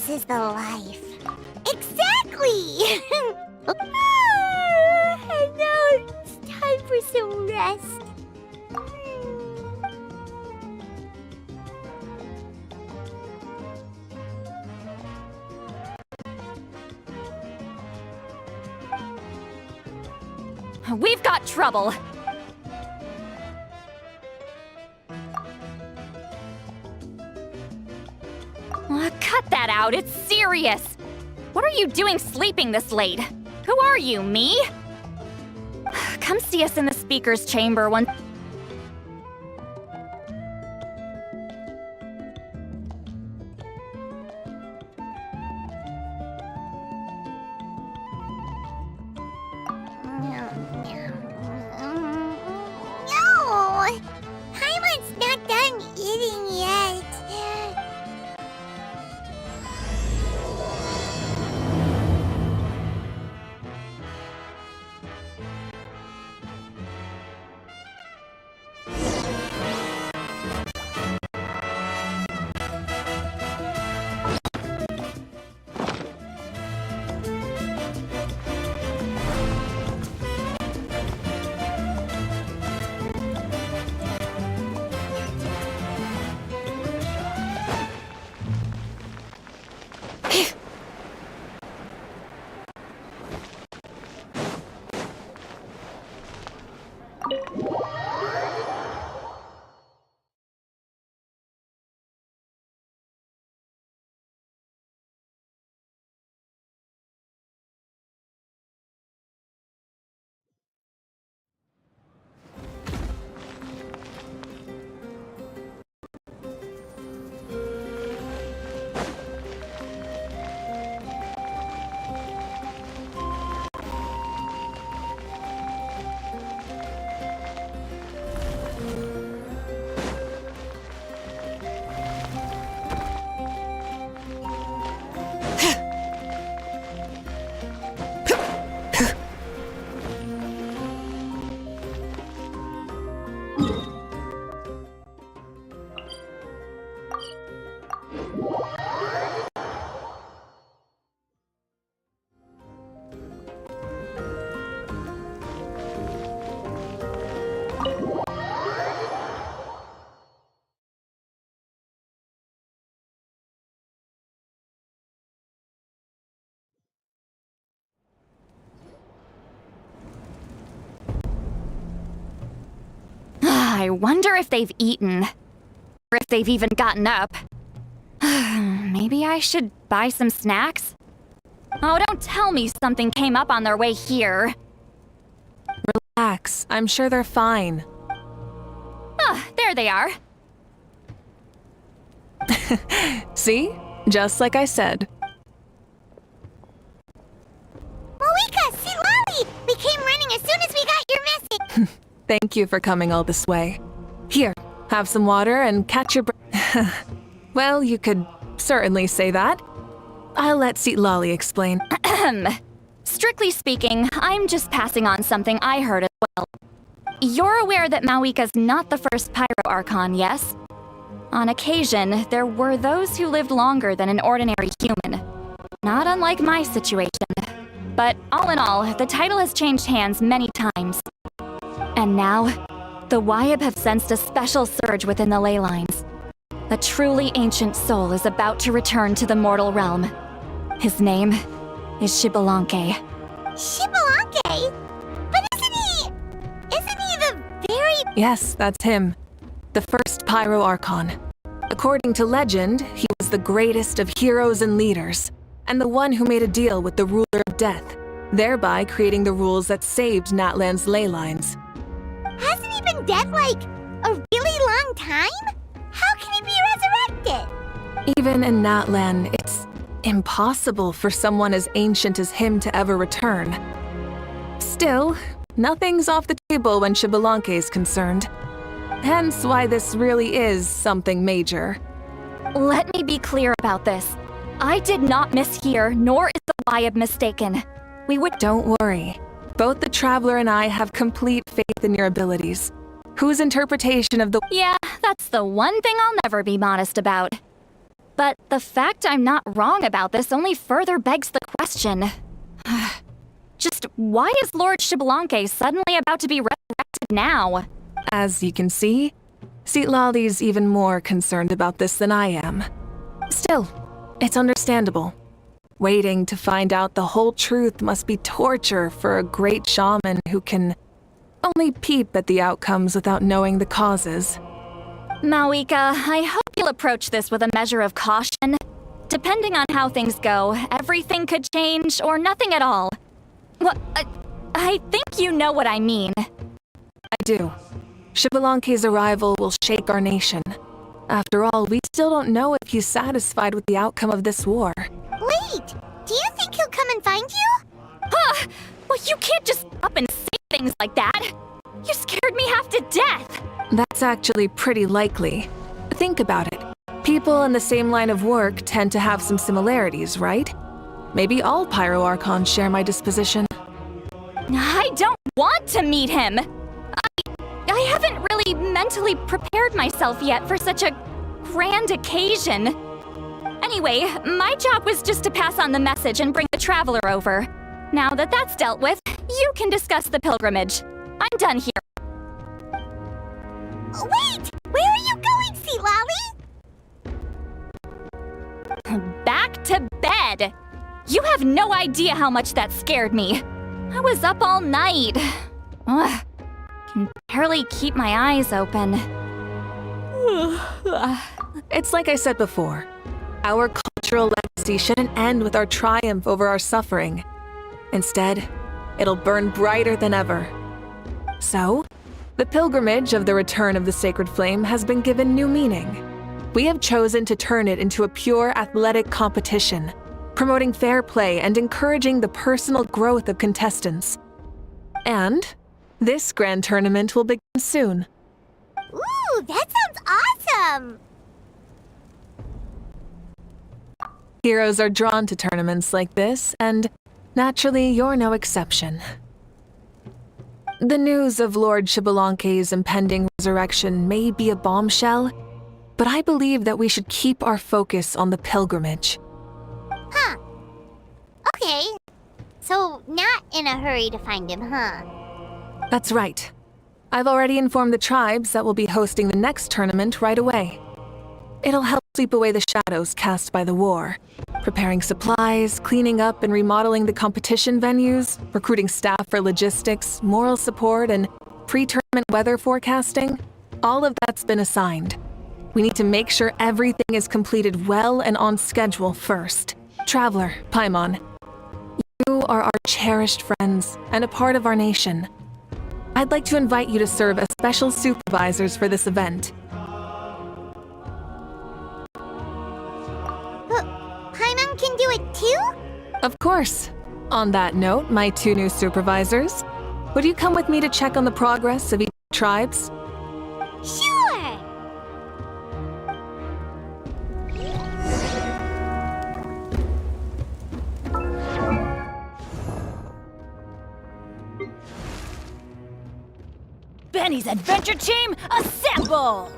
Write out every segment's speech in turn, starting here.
This is the life. Exactly! And now it's time for some rest. We've got trouble. Cut that out, it's serious. What are you doing sleeping this late? Who are you, me? Come see us in the speaker's chamber once. No! Paimon's not done eating yet. I wonder if they've eaten. Or if they've even gotten up. Maybe I should buy some snacks? Oh, don't tell me something came up on their way here. Relax, I'm sure they're fine. Ah, there they are. See? Just like I said. Mavuika, see Lolly! We came running as soon as we got your message. Thank you for coming all this way. Here, have some water and catch your breath. Well, you could certainly say that. I'll let Lolly explain. Strictly speaking, I'm just passing on something I heard as well. You're aware that Mavuika's not the first Pyro Archon, yes? On occasion, there were those who lived longer than an ordinary human. Not unlike my situation. But all in all, the title has changed hands many times. And now, the Wyeb have sensed a special surge within the ley lines. A truly ancient soul is about to return to the mortal realm. His name is XBALANQUE. XBALANQUE? But isn't he the very... Yes, that's him. The first Pyro Archon. According to legend, he was the greatest of heroes and leaders, and the one who made a deal with the ruler of death, thereby creating the rules that saved Natlan's ley lines. Hasn't he been dead, like, a really long time? How can he be resurrected? Even in Natlan, it's impossible for someone as ancient as him to ever return. Still, nothing's off the table when XBALANQUE is concerned. Hence why this really is something major. Let me be clear about this. I did not mishear, nor is the Wyeb mistaken. We would— Don't worry. Both the Traveler and I have complete faith in your abilities. Whose interpretation of the— Yeah, that's the one thing I'll never be modest about. But the fact I'm not wrong about this only further begs the question. Just why is Lord XBALANQUE suddenly about to be resurrected now? As you can see, Citlali's even more concerned about this than I am. Still, it's understandable. Waiting to find out the whole truth must be torture for a great shaman who can only peep at the outcomes without knowing the causes. Mavuika, I hope you'll approach this with a measure of caution. Depending on how things go, everything could change or nothing at all. Well, I think you know what I mean. I do. XBALANQUE's arrival will shake our nation. After all, we still don't know if he's satisfied with the outcome of this war. Wait! Do you think he'll come and find you? Huh! Well, you can't just up and say things like that! You scared me half to death! That's actually pretty likely. Think about it. People in the same line of work tend to have some similarities, right? Maybe all Pyro Archons share my disposition. I don't want to meet him! I haven't really mentally prepared myself yet for such a grand occasion. Anyway, my job was just to pass on the message and bring the traveler over. Now that that's dealt with, you can discuss the pilgrimage. I'm done here. Wait! Where are you going, Citlali? Back to bed! You have no idea how much that scared me. I was up all night. Ugh. Can barely keep my eyes open. It's like I said before. Our cultural legacy shouldn't end with our triumph over our suffering. Instead, it'll burn brighter than ever. So, the pilgrimage of the return of the sacred flame has been given new meaning. We have chosen to turn it into a pure athletic competition, promoting fair play and encouraging the personal growth of contestants. And this grand tournament will begin soon. Ooh, that sounds awesome! Heroes are drawn to tournaments like this, and naturally, you're no exception. The news of Lord XBALANQUE's impending resurrection may be a bombshell, but I believe that we should keep our focus on the pilgrimage. Huh. Okay. So, not in a hurry to find him, huh? That's right. I've already informed the tribes that we'll be hosting the next tournament right away. It'll help sweep away the shadows cast by the war. Preparing supplies, cleaning up and remodeling the competition venues, recruiting staff for logistics, moral support, and pre-tournament weather forecasting. All of that's been assigned. We need to make sure everything is completed well and on schedule first. Traveler, Paimon, you are our cherished friends and a part of our nation. I'd like to invite you to serve as special supervisors for this event. Paimon can do it too? Of course. On that note, my two new supervisors, would you come with me to check on the progress of each tribes? Sure! Benny's adventure team, assemble!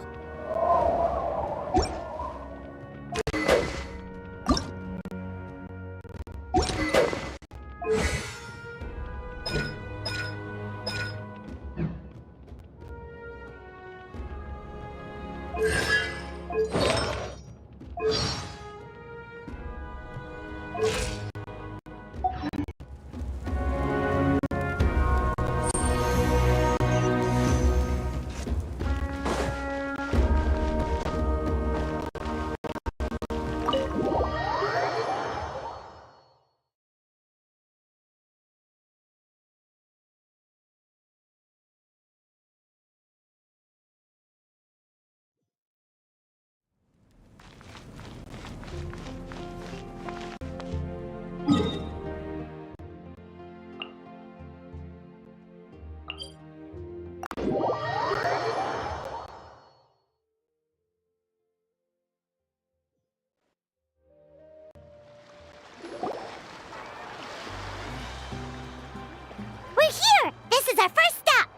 We're here! This is our first stop!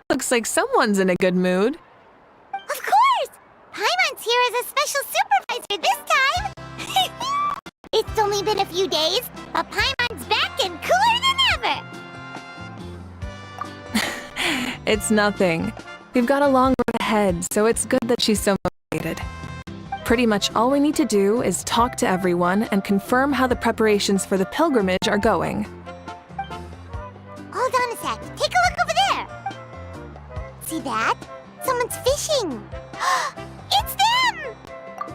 Looks like someone's in a good mood. Of course! Paimon's here only been a few days, but Paimon's back and cooler than ever! It's nothing. We've got a long road ahead, so it's good that she's so motivated. Pretty much all we need to do is talk to everyone and confirm how the preparations for the pilgrimage are going. Hold on a sec. Take a look over there. See that? Someone's fishing. It's them!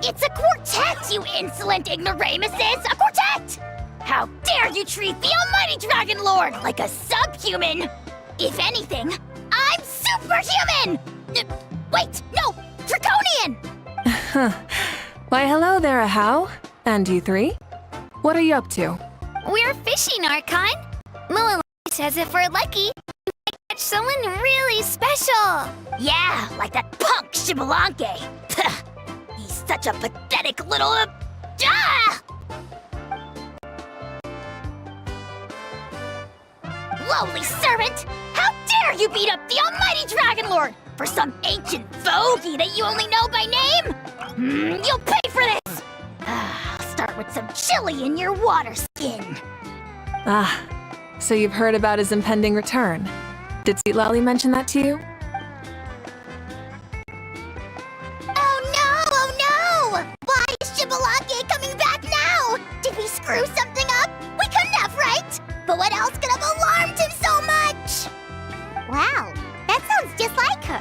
It's a quartet, you insolent ignoramuses! A quartet! How dare you treat the almighty Dragon Lord like a subhuman! If anything, I'm superhuman! Wait, no! Draconian! Why, hello there, Ahau. And you three? What are you up to? We're fishing, Archon. Lilith says if we're lucky, we might catch someone really special. Yeah, like that punk XBALANQUE. He's such a pathetic little... Lowly servant! How dare you beat up the almighty Dragon Lord for some ancient fogey that you only know by name? You'll pay for this! I'll start with some chili in your water skin. Ah, so you've heard about his impending return. Did Sweet Lolly mention that to you? Oh no! Why is XBALANQUE coming back now? Did we screw something up? We couldn't have, right? But what else could have alarmed him so much? Wow, that sounds just like her.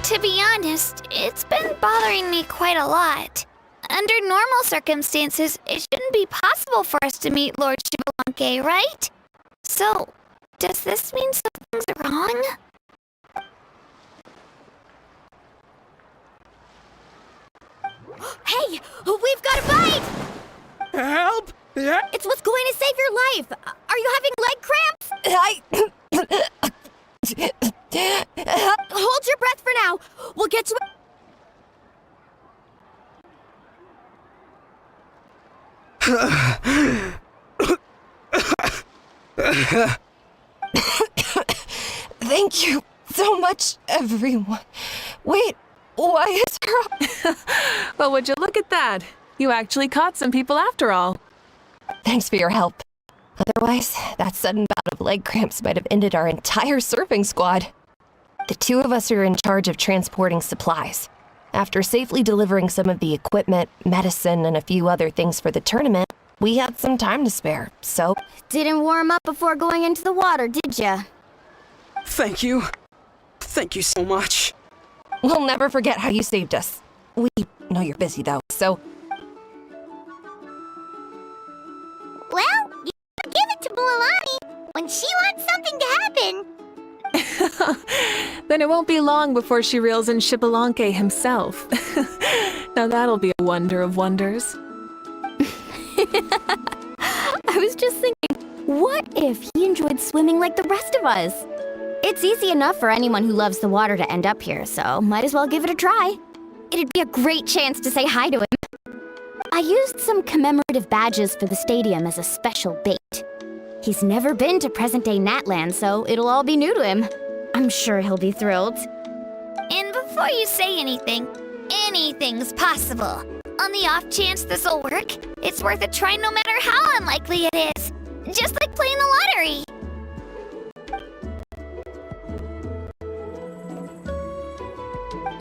To be honest, it's been bothering me quite a lot. Under normal circumstances, it shouldn't be possible for us to meet Lord XBALANQUE, right? So, does this mean something's wrong? Hey, we've got a bite! Help! It's what's going to save your life! Are you having leg cramps? Hold your breath for now. We'll get you... Thank you so much, everyone. Wait, why is her... Well, would you look at that? You actually caught some people after all. Thanks for your help. Otherwise, that sudden bout of leg cramps might have ended our entire surfing squad. The two of us are in charge of transporting supplies. After safely delivering some of the equipment, medicine, and a few other things for the tournament, we had some time to spare, so... Didn't warm up before going into the water, did ya? Thank you. Thank you so much. We'll never forget how you saved us. We know you're busy, though, so... Well, you give it to Bulalani when she wants something to happen. Then it won't be long before she reels in XBALANQUE himself. Now that'll be a wonder of wonders. I was just thinking, what if he enjoyed swimming like the rest of us? It's easy enough for anyone who loves the water to end up here, so might as well give it a try. It'd be a great chance to say hi to him. I used some commemorative badges for the stadium as a special bait. He's never been to present-day Natlan, so it'll all be new to him. I'm sure he'll be thrilled. And before you say anything, anything's possible. On the off chance this'll work, it's worth a try no matter how unlikely it is. Just like playing the lottery.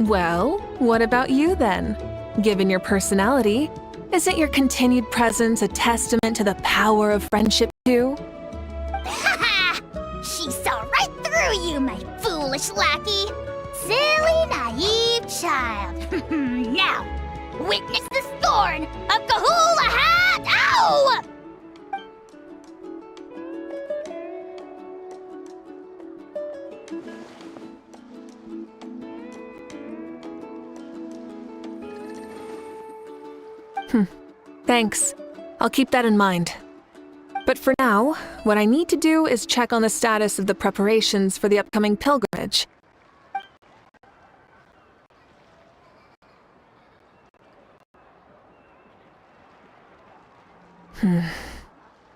Well, what about you then? Given your personality, isn't your continued presence a testament to the power of friendship too? Ha! She saw right through you, my foolish lackey. Silly, naive child. Now, witness the scorn of Kahula Hat! Ow! Thanks. I'll keep that in mind. But for now, what I need to do is check on the status of the preparations for the upcoming pilgrimage.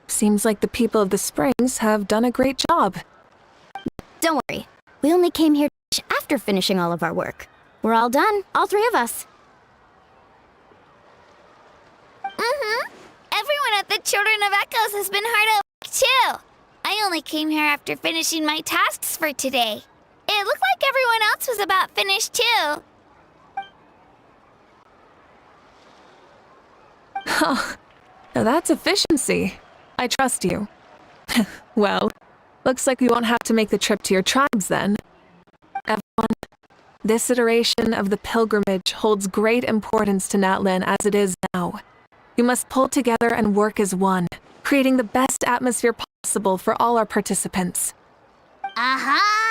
Seems like the people of the Springs have done a great job. Don't worry. We only came here after finishing all of our work. We're all done, all three of us. Everyone at the Children of Echoes has been hard at work, too. I only came here after finishing my tasks for today. It looked like everyone else was about finished, too. Huh. Now that's efficiency. I trust you. Well, looks like we won't have to make the trip to your tribes then. Everyone, this iteration of the pilgrimage holds great importance to Natlan as it is now. We must pull together and work as one, creating the best atmosphere possible for all our participants.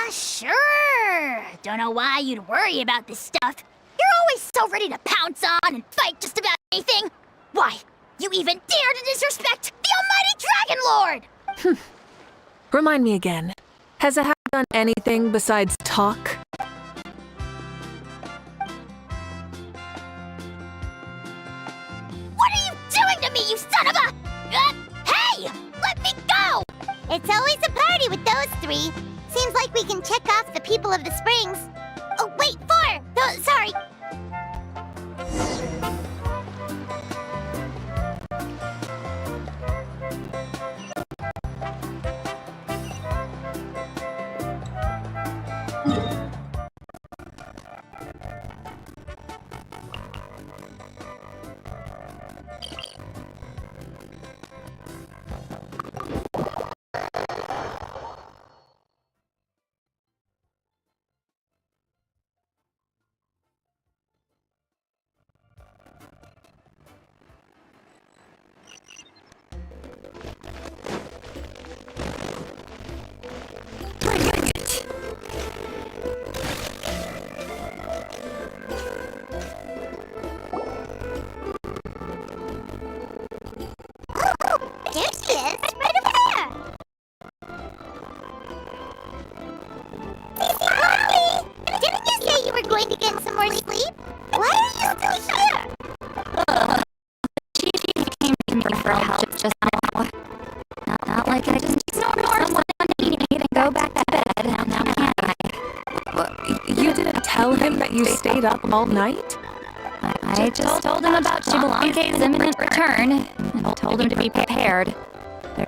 Sure. Don't know why you'd worry about this stuff. You're always so ready to pounce on and fight just about anything. Why, you even dare to disrespect the almighty Dragon Lord! Remind me again, has Ahab done anything besides talk? What are you doing to me, you son of a... hey! Let me go! It's always a party with those three. Seems like we can check off the people of the springs. Oh, wait, 4! Oh, sorry. There she is, right over there. Lucky! Didn't you say you were going to get some more sleep? Why are you still here? She came to me for help just now. Not like I just ignored someone needing me to go back to bed. Now can't I? You didn't tell him that you stayed up all night? I just told him about XBALANQUE's imminent return, and told him to be prepared.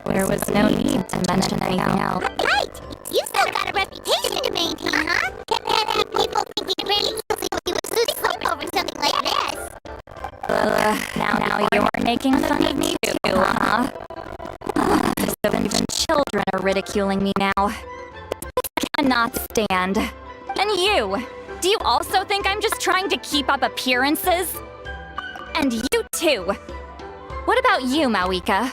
There was no need to mention anything else. Right! You still got a reputation to maintain, huh? Can't have people thinking pretty easily you would lose sleep over something like this. Now you're making fun of me too, huh? So even children are ridiculing me now. I cannot stand. And you! Do you also think I'm just trying to keep up appearances? And you too! What about you, Mavuika?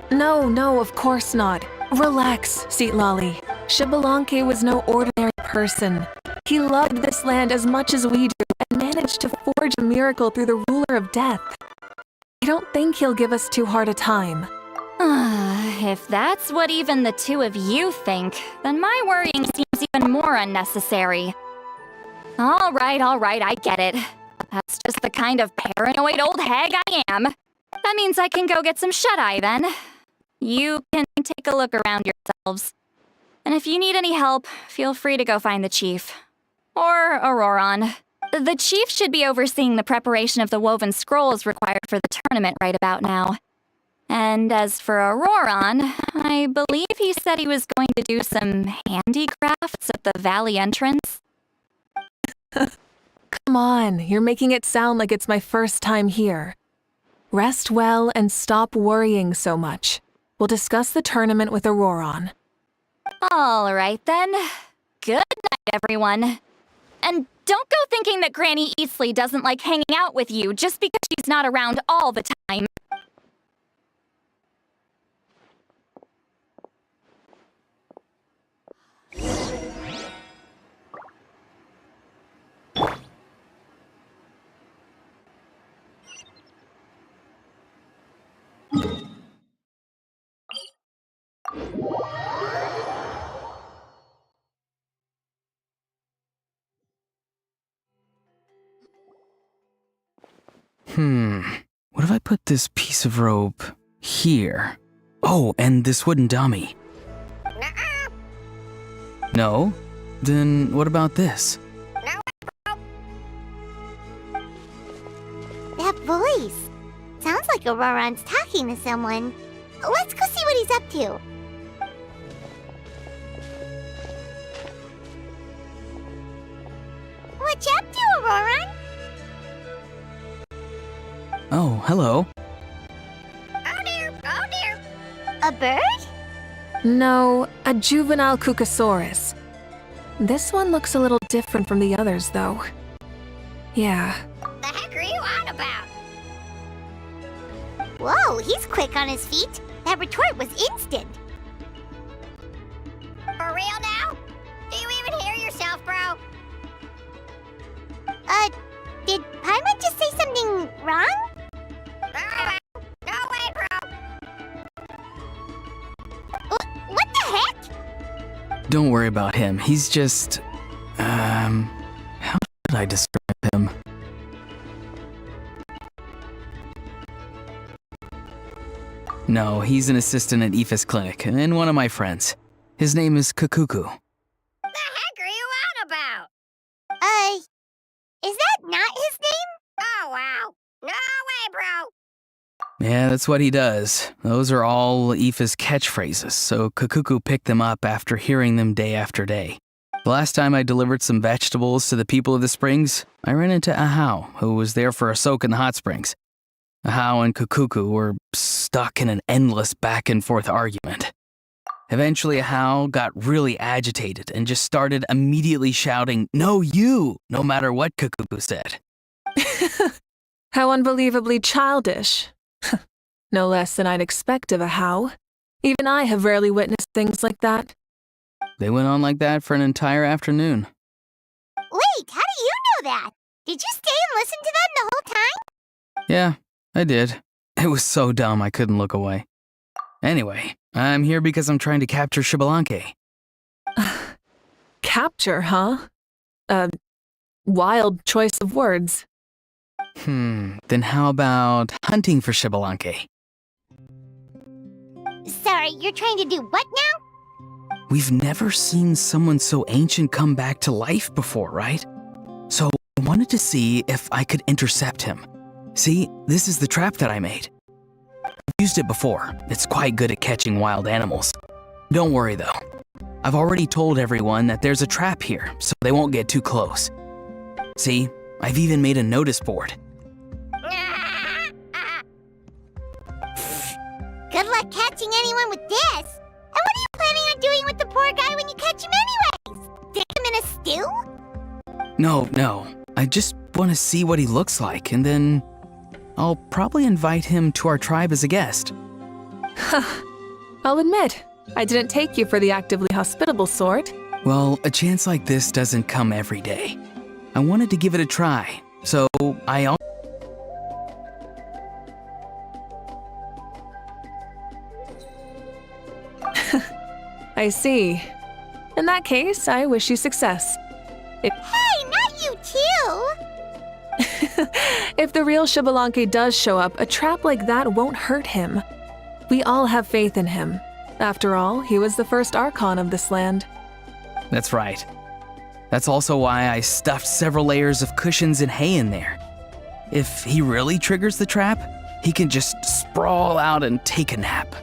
No, of course not. Relax, Lolly. XBALANQUE was no ordinary person. He loved this land as much as we do and managed to forge a miracle through the ruler of death. I don't think he'll give us too hard a time. If that's what even the two of you think, then my worrying seems even more unnecessary. All right, I get it. That's just the kind of paranoid old hag I am. That means I can go get some shut-eye then. You can take a look around yourselves. And if you need any help, feel free to go find the chief. Or Auroron. The chief should be overseeing the preparation of the woven scrolls required for the tournament right about now. And as for Auroron, I believe he said he was going to do some handicrafts at the valley entrance. Come on, you're making it sound like it's my first time here. Rest well and stop worrying so much. We'll discuss the tournament with Auroron. All right then. Good night, everyone. And don't go thinking that Granny Eastleigh doesn't like hanging out with you just because she's not around all the time. What if I put this piece of rope here? Oh, and this wooden dummy. No? Then what about this? That voice. Sounds like Auroran's talking to someone. Let's go see what he's up to. What you up to, Auroran? Oh, hello. Oh dear, oh dear. A bird? No, a juvenile Cucosaurus. This one looks a little different from the others, though. Yeah. The heck are you on about? Whoa, he's quick on his feet. That retort was instant. For real now? Do you even hear yourself, bro? Did Paimon just say something wrong? No way, bro. What the heck? Don't worry about him. He's just... how should I describe him? No, he's an assistant at Aoife's clinic, and one of my friends. His name is Kakuku. The heck are you on about? Is that not his name? Oh, wow. No way, bro. Yeah, that's what he does. Those are all Aoife's catchphrases, so Kakuku picked them up after hearing them day after day. The last time I delivered some vegetables to the people of the springs, I ran into Ahau, who was there for a soak in the hot springs. Ahau and Kakuku were stuck in an endless back-and-forth argument. Eventually, Ahau got really agitated and just started immediately shouting, "No, you!" no matter what Kakuku said. How unbelievably childish. No less than I'd expect of a How. Even I have rarely witnessed things like that. They went on like that for an entire afternoon. Wait, how do you know that? Did you stay and listen to them the whole time? Yeah, I did. It was so dumb I couldn't look away. Anyway, I'm here because I'm trying to capture XBALANQUE. Capture, huh? A wild choice of words. Then how about hunting for XBALANQUE? Sorry, you're trying to do what now? We've never seen someone so ancient come back to life before, right? So I wanted to see if I could intercept him. See, this is the trap that I made. I've used it before. It's quite good at catching wild animals. Don't worry though. I've already told everyone that there's a trap here, so they won't get too close. See, I've even made a notice board. Good luck catching anyone with this. And what are you planning on doing with the poor guy when you catch him anyways? Stick him in a stew? No. I just want to see what he looks like, and then I'll probably invite him to our tribe as a guest. I'll admit, I didn't take you for the actively hospitable sort. Well, a chance like this doesn't come every day. I wanted to give it a try, so I I see. In that case, I wish you success. Hey, not you too! If the real XBALANQUE does show up, a trap like that won't hurt him. We all have faith in him. After all, he was the first Archon of this land. That's right. That's also why I stuffed several layers of cushions and hay in there. If he really triggers the trap, he can just sprawl out and take a nap.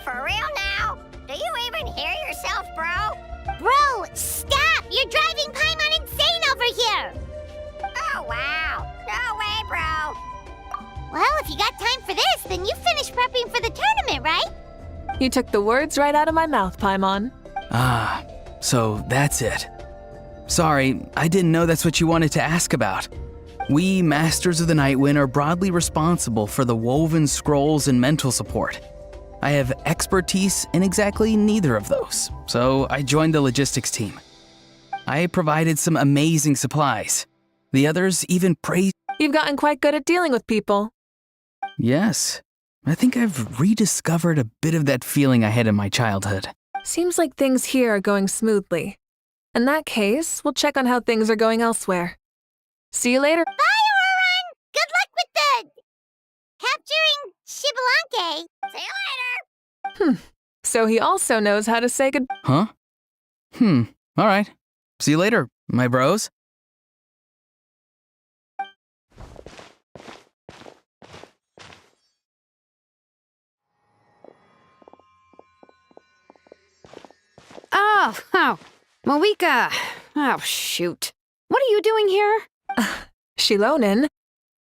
For real now? Do you even hear yourself, bro? Bro, stop! You're driving Paimon insane over here! Oh, wow. No way, bro. Well, if you got time for this, then you finished prepping for the tournament, right? You took the words right out of my mouth, Paimon. Ah, so that's it. Sorry, I didn't know that's what you wanted to ask about. We, Masters of the Nightwind, are broadly responsible for the woven scrolls and mental support. I have expertise in exactly neither of those, so I joined the logistics team. I provided some amazing supplies. The others even praised... You've gotten quite good at dealing with people. Yes, I think I've rediscovered a bit of that feeling I had in my childhood. Seems like things here are going smoothly. In that case, we'll check on how things are going elsewhere. See you later. Bye, Auroran! Good luck with the... capturing XBALANQUE. See you later! So he also knows how to say good... Huh? All right. See you later, my bros. Oh, Mavuika. Oh, shoot. What are you doing here? Shilonen,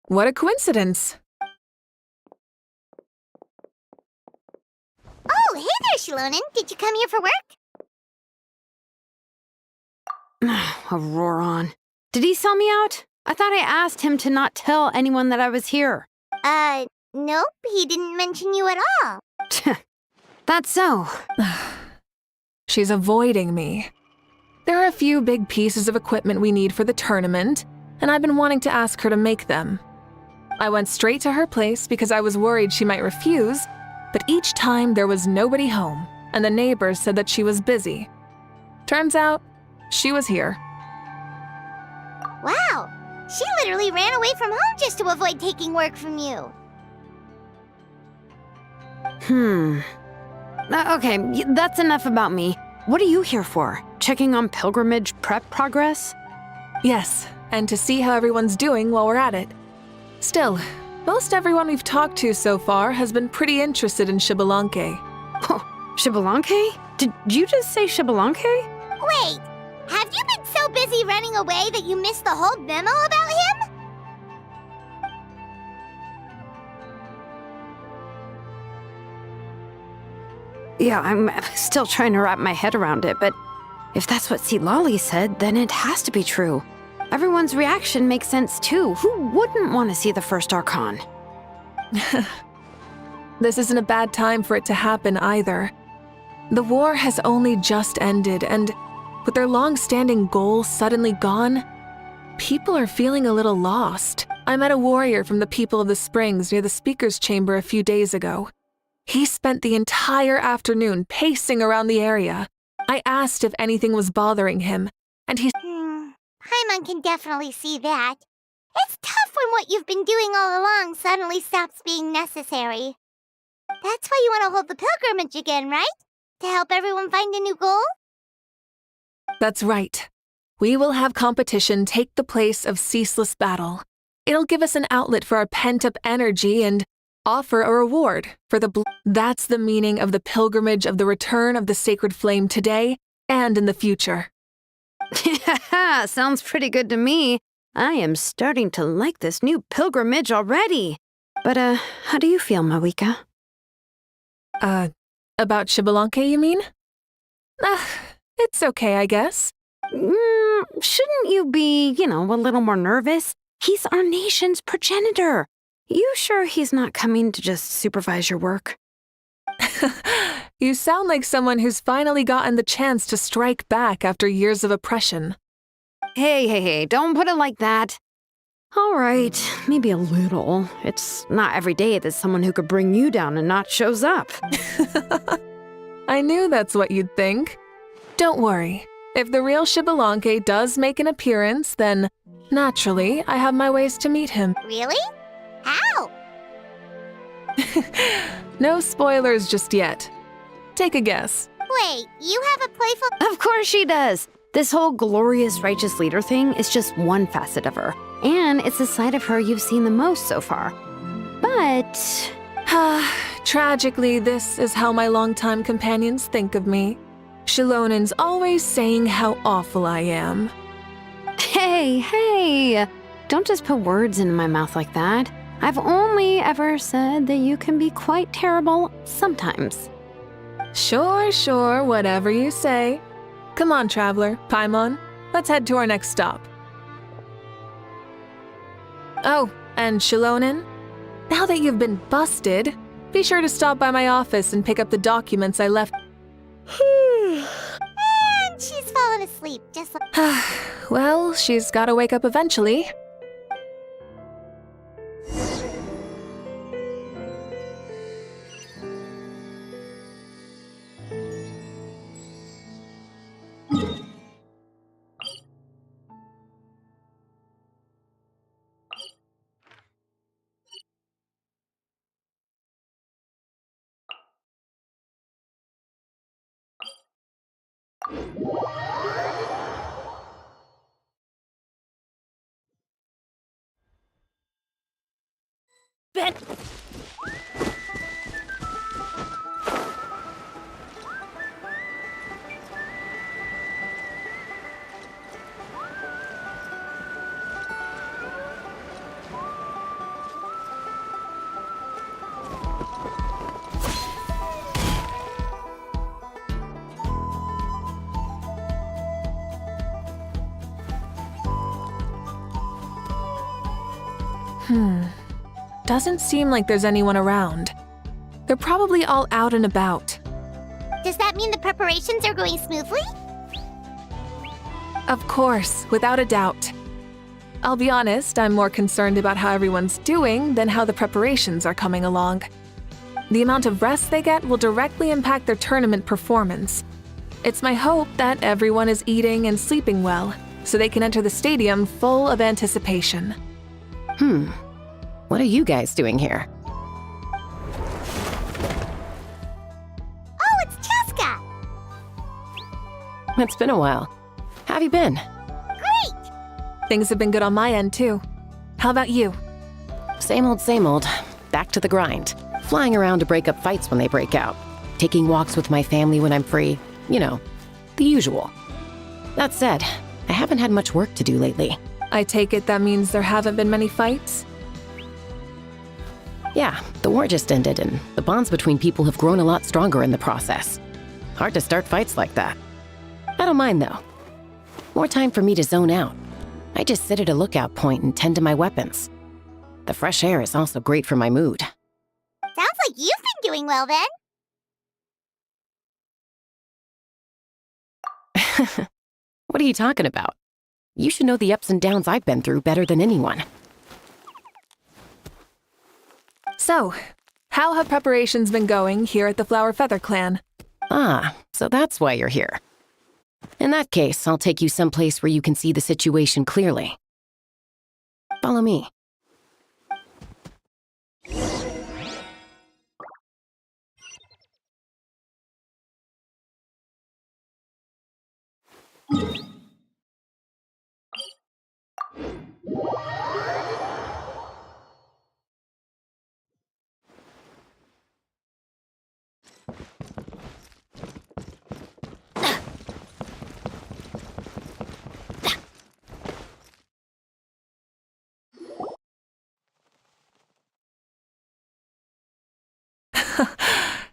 what a coincidence. Oh, hey there, Shilonen. Did you come here for work? Auroron. Did he sell me out? I thought I asked him to not tell anyone that I was here. Nope, he didn't mention you at all. That's so. She's avoiding me. There are a few big pieces of equipment we need for the tournament, and I've been wanting to ask her to make them. I went straight to her place because I was worried she might refuse, but each time there was nobody home, and the neighbors said that she was busy. Turns out, she was here. Wow, she literally ran away from home just to avoid taking work from you. Okay, that's enough about me. What are you here for? Checking on pilgrimage prep progress? Yes, and to see how everyone's doing while we're at it. Still, most everyone we've talked to so far has been pretty interested in XBALANQUE. Oh, XBALANQUE? Did you just say XBALANQUE? Wait, have you been so busy running away that you missed the whole memo about him? Yeah, I'm still trying to wrap my head around it, but if that's what Lolly said, then it has to be true. Everyone's reaction makes sense too. Who wouldn't want to see the first Archon? This isn't a bad time for it to happen either. The war has only just ended, and with their long-standing goal suddenly gone, people are feeling a little lost. I met a warrior from the People of the Springs near the speaker's chamber a few days ago. He spent the entire afternoon pacing around the area. I asked if anything was bothering him, and he Paimon can definitely see that. It's tough when what you've been doing all along suddenly stops being necessary. That's why you want to hold the pilgrimage again, right? To help everyone find a new goal? That's right. We will have competition take the place of ceaseless battle. It'll give us an outlet for our pent-up energy and offer a reward for the That's the meaning of the pilgrimage of the return of the sacred flame today and in the future. Yeah, sounds pretty good to me. I am starting to like this new pilgrimage already. But, how do you feel, Mavuika? About XBALANQUE, you mean? It's okay, I guess. Shouldn't you be, a little more nervous? He's our nation's progenitor. You sure he's not coming to just supervise your work? You sound like someone who's finally gotten the chance to strike back after years of oppression. Hey, don't put it like that. All right, maybe a little. It's not every day that someone who could bring you down a notch shows up. I knew that's what you'd think. Don't worry. If the real XBALANQUE does make an appearance, then, naturally, I have my ways to meet him. Really? How? No spoilers just yet. Take a guess. Wait, you have a playful... Of course she does. This whole glorious righteous leader thing is just one facet of her. And it's the side of her you've seen the most so far. But... Tragically, this is how my longtime companions think of me. Shilonen's always saying how awful I am. Hey, don't just put words in my mouth like that. I've only ever said that you can be quite terrible sometimes. Sure, whatever you say. Come on, Traveler, Paimon, let's head to our next stop. Oh, and Shilonen, now that you've been busted, be sure to stop by my office and pick up the documents I left. And she's fallen asleep, just like... Well, she's gotta wake up eventually. been... Doesn't seem like there's anyone around. They're probably all out and about. Does that mean the preparations are going smoothly? Of course, without a doubt. I'll be honest, I'm more concerned about how everyone's doing than how the preparations are coming along. The amount of rest they get will directly impact their tournament performance. It's my hope that everyone is eating and sleeping well, so they can enter the stadium full of anticipation. What are you guys doing here? Oh, it's Cheska! It's been a while. How have you been? Great! Things have been good on my end, too. How about you? Same old, same old. Back to the grind. Flying around to break up fights when they break out. Taking walks with my family when I'm free. You know, the usual. That said, I haven't had much work to do lately. I take it that means there haven't been many fights? Yeah, the war just ended, and the bonds between people have grown a lot stronger in the process. Hard to start fights like that. I don't mind, though. More time for me to zone out. I just sit at a lookout point and tend to my weapons. The fresh air is also great for my mood. Sounds like you've been doing well then. What are you talking about? You should know the ups and downs I've been through better than anyone. So, how have preparations been going here at the Flower Feather Clan? Ah, so that's why you're here. In that case, I'll take you someplace where you can see the situation clearly. Follow me.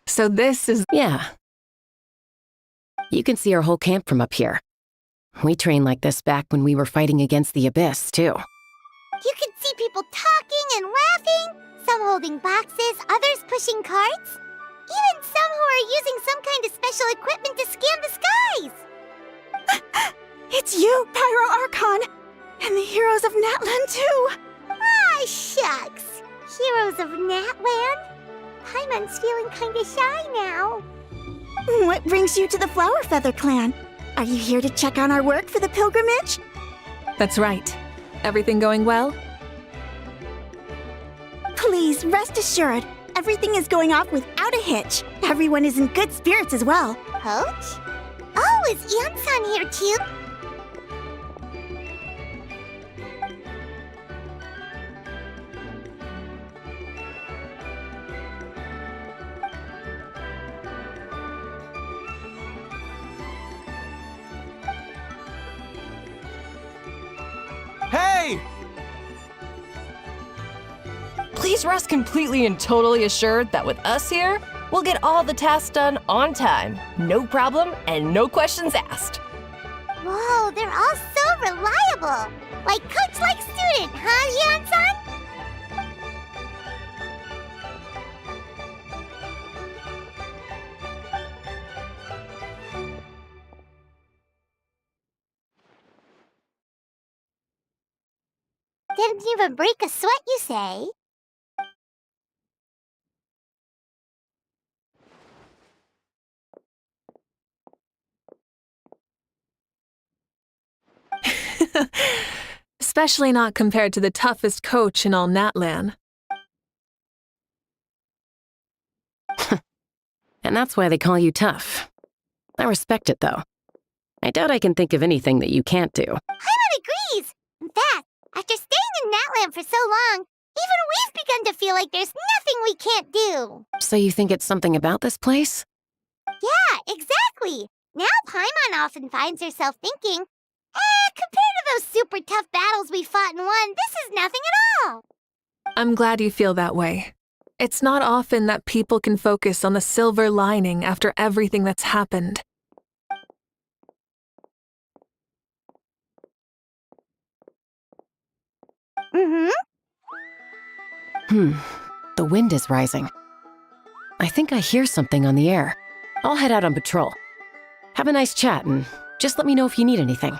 So this is... Yeah. You can see our whole camp from up here. We trained like this back when we were fighting against the Abyss, too. You can see people talking and laughing, some holding boxes, others pushing carts. Even some who are using some kind of special equipment to scan the skies. It's you, Pyro Archon! And the heroes of Natlan, too! Ah, shucks. Heroes of Natlan? Paimon's feeling kinda shy now. What brings you to the Flower Feather Clan? Are you here to check on our work for the pilgrimage? That's right. Everything going well? Please, rest assured, everything is going off without a hitch. Everyone is in good spirits as well. Coach? Oh, is Anson here too? Hey! Please rest completely and totally assured that with us here, we'll get all the tasks done on time, no problem, and no questions asked. Whoa, they're all so reliable. Like coach, like student, huh, Anson? Didn't even break a sweat, you say? Especially not compared to the toughest coach in all Natlan. And that's why they call you tough. I respect it, though. I doubt I can think of anything that you can't do. Paimon agrees! In fact, after staying in Natlan for so long, Even we've begun to feel like there's nothing we can't do. So you think it's something about this place? Yeah, exactly. Now Paimon often finds herself thinking, compared to those super tough battles we fought and won, this is nothing at all. I'm glad you feel that way. It's not often that people can focus on the silver lining after everything that's happened. The wind is rising. I think I hear something on the air. I'll head out on patrol. Have a nice chat and just let me know if you need anything.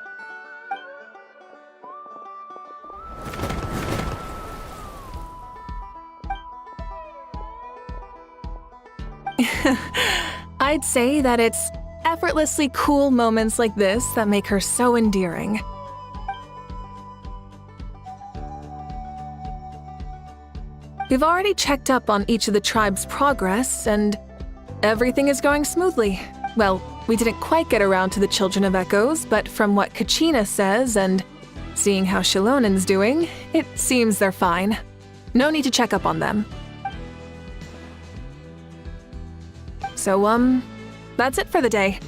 I'd say that it's effortlessly cool moments like this that make her so endearing. We've already checked up on each of the tribe's progress, and everything is going smoothly. Well, we didn't quite get around to the Children of Echoes, but from what Kachina says and seeing how Shilonen's doing, it seems they're fine. No need to check up on them. So, that's it for the day.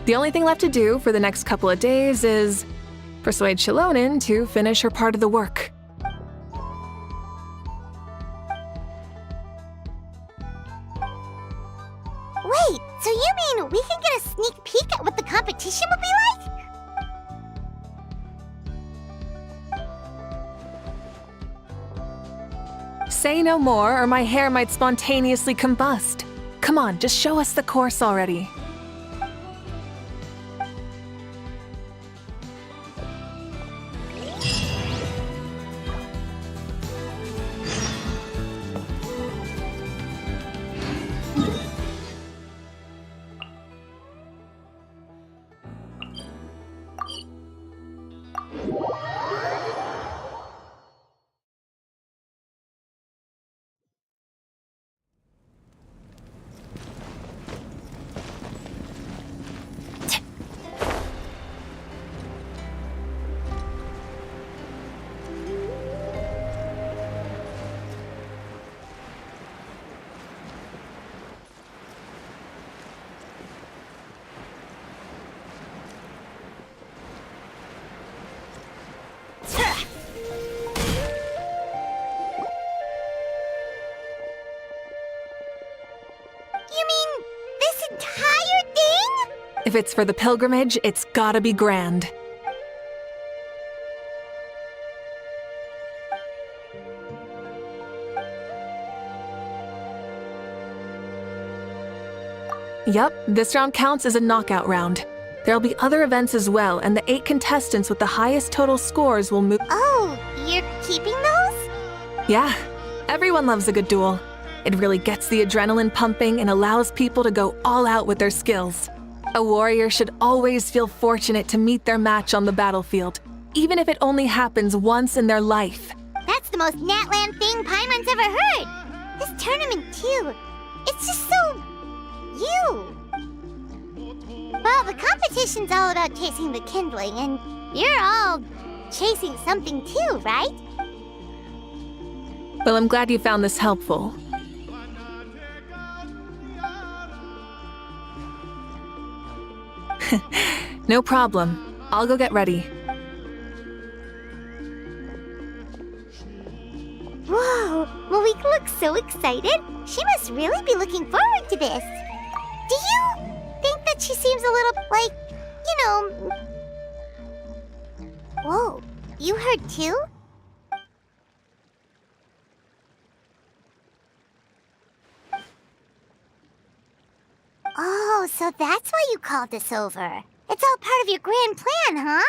The only thing left to do for the next couple of days is persuade Shilonen to finish her part of the work. Wait, so you mean we can get a sneak peek at what the competition will be like? Say no more or my hair might spontaneously combust. Come on, just show us the course already. You mean this entire thing? If it's for the pilgrimage, it's gotta be grand. Yup, this round counts as a knockout round. There'll be other events as well, and the 8 contestants with the highest total scores will move. Oh, you're keeping those? Yeah, everyone loves a good duel. It really gets the adrenaline pumping and allows people to go all out with their skills. A warrior should always feel fortunate to meet their match on the battlefield, even if it only happens once in their life. That's the most natlan thing Paimon's ever heard. This tournament, too. It's just so... you. Well, the competition's all about chasing the kindling, and you're all chasing something too, right? Well, I'm glad you found this helpful. No problem. I'll go get ready. Whoa, Mavuika looks so excited. She must really be looking forward to this. Do you think that she seems a little, like, you know... Whoa, you heard too? Oh, so that's why you called us over. It's all part of your grand plan, huh?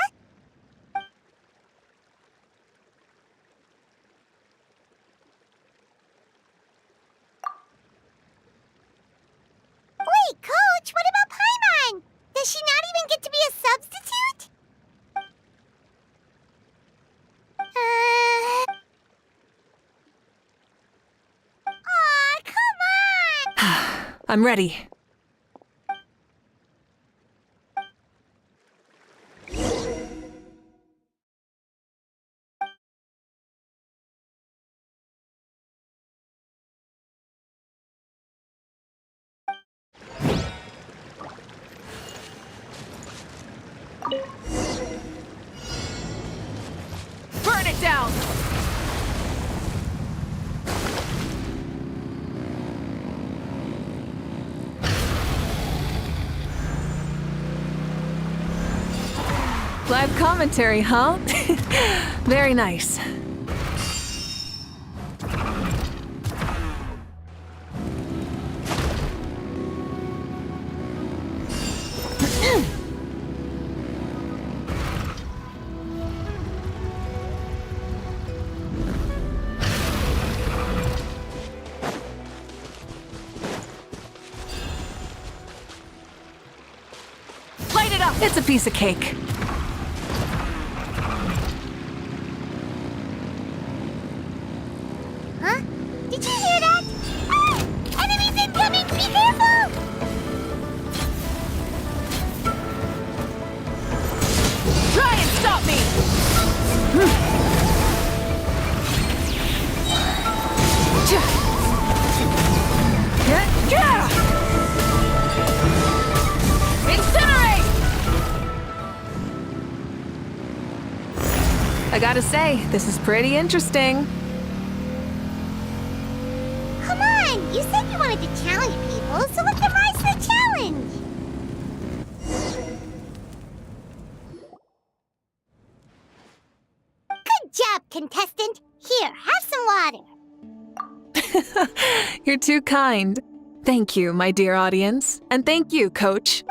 Wait, Coach, what about Paimon? Does she not even get to be a substitute? Aw, come on! I'm ready. down! Live commentary, huh? Very nice. Light it up! It's a piece of cake. Huh? Did you hear that? Ah! Enemies incoming! Be careful! Try and stop me! Incinerate! I gotta say, this is pretty interesting. Come on! You said you wanted to challenge people, so let them rise to the challenge! Good job, contestant! Here, have some water! You're too kind. Thank you, my dear audience. And thank you, Coach.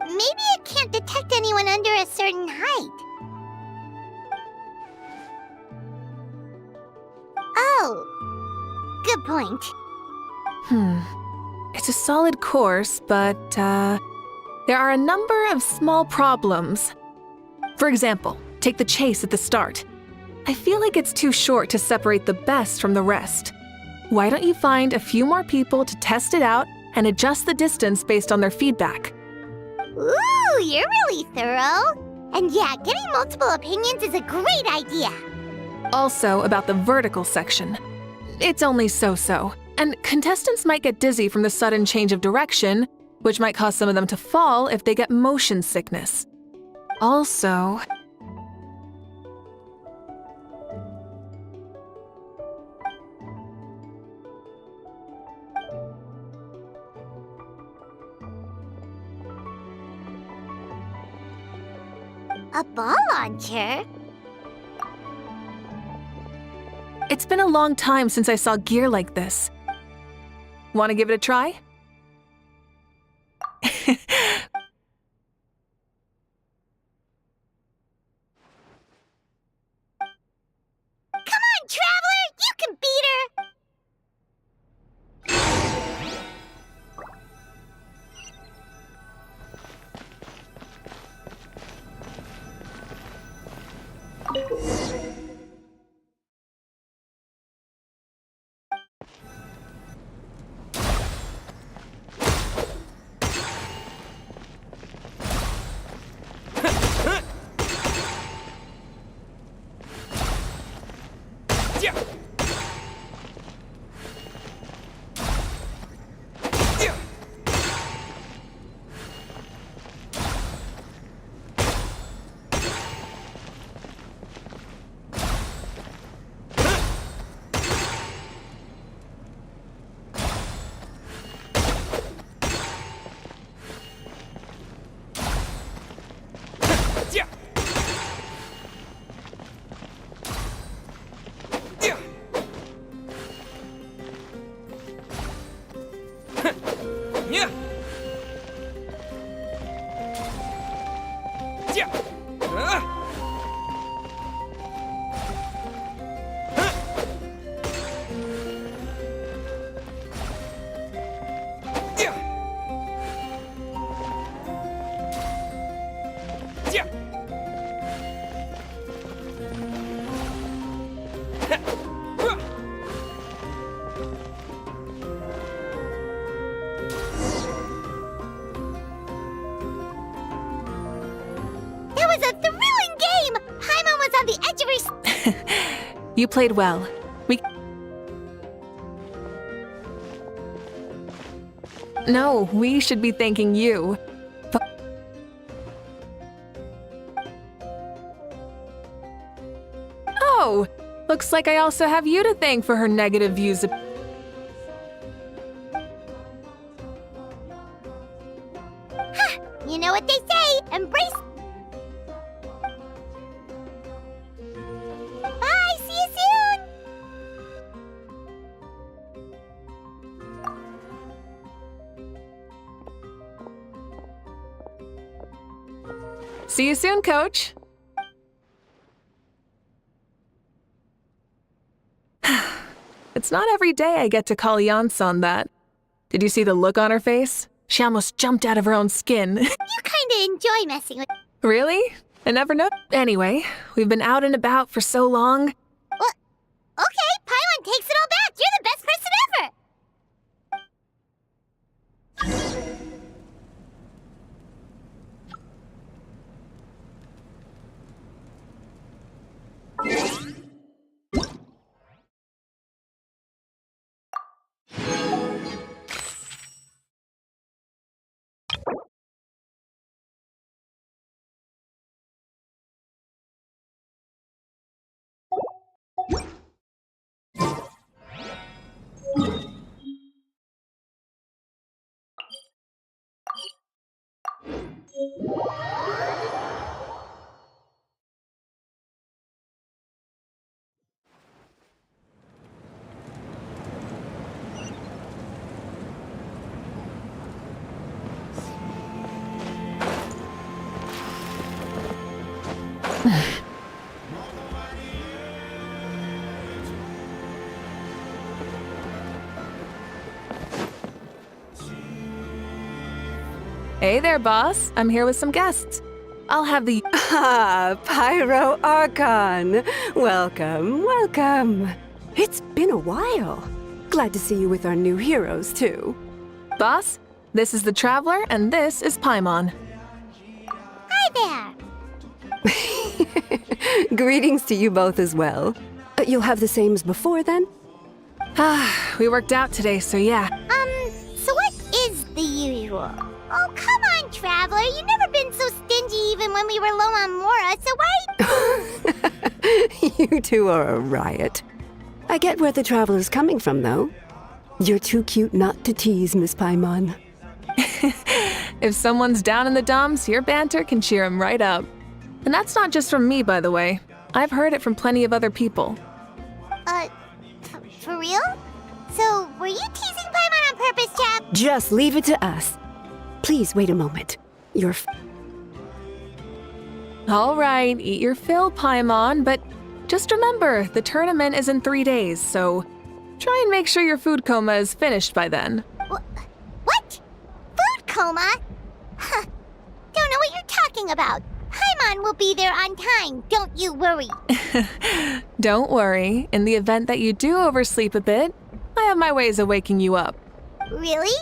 Maybe it can't detect anyone under a certain height. Oh, good point. It's a solid course, but, there are a number of small problems. For example, take the chase at the start. I feel like it's too short to separate the best from the rest. Why don't you find a few more people to test it out and adjust the distance based on their feedback? Ooh, you're really thorough. And yeah, getting multiple opinions is a great idea. Also, about the vertical section. It's only so-so, and contestants might get dizzy from the sudden change of direction, which might cause some of them to fall if they get motion sickness. Also... A ball launcher? It's been a long time since I saw gear like this. Want to give it a try? Come on, Traveler! You can beat her! You played well. No, we should be thanking you. Looks like I also have you to thank for her negative views of— You know what they say, embrace... Bye, see you soon! See you soon, Coach. It's not every day I get to call Yansan that. Did you see the look on her face? She almost jumped out of her own skin. You kinda enjoy messing with... Really? I never know. Anyway, we've been out and about for so long. What? Okay, Paimon takes it all back. You're the best person ever. Hey there, boss. I'm here with some guests. I'll have the— Ah, Pyro Archon. Welcome, welcome. It's been a while. Glad to see you with our new heroes, too. Boss, this is the Traveler, and this is Paimon. Hi there. Greetings to you both as well. You'll have the same as before, then? We worked out today, so yeah. So what is the usual? Oh, come on, Traveler. You've never been so stingy even when we were low on Mora, so why? You two are a riot. I get where the Traveler's coming from, though. You're too cute not to tease, Miss Paimon. If someone's down in the dumps, your banter can cheer him right up. And that's not just from me, by the way. I've heard it from plenty of other people. For real? So, were you teasing Paimon on purpose, chap? Just leave it to us. Please wait a moment. You're All right, eat your fill, Paimon, but just remember, the tournament is in 3 days, so try and make sure your food coma is finished by then. What? Food coma? Huh. Don't know what you're talking about. Paimon will be there on time, don't you worry. Don't worry, in the event that you do oversleep a bit, I have my ways of waking you up. Really?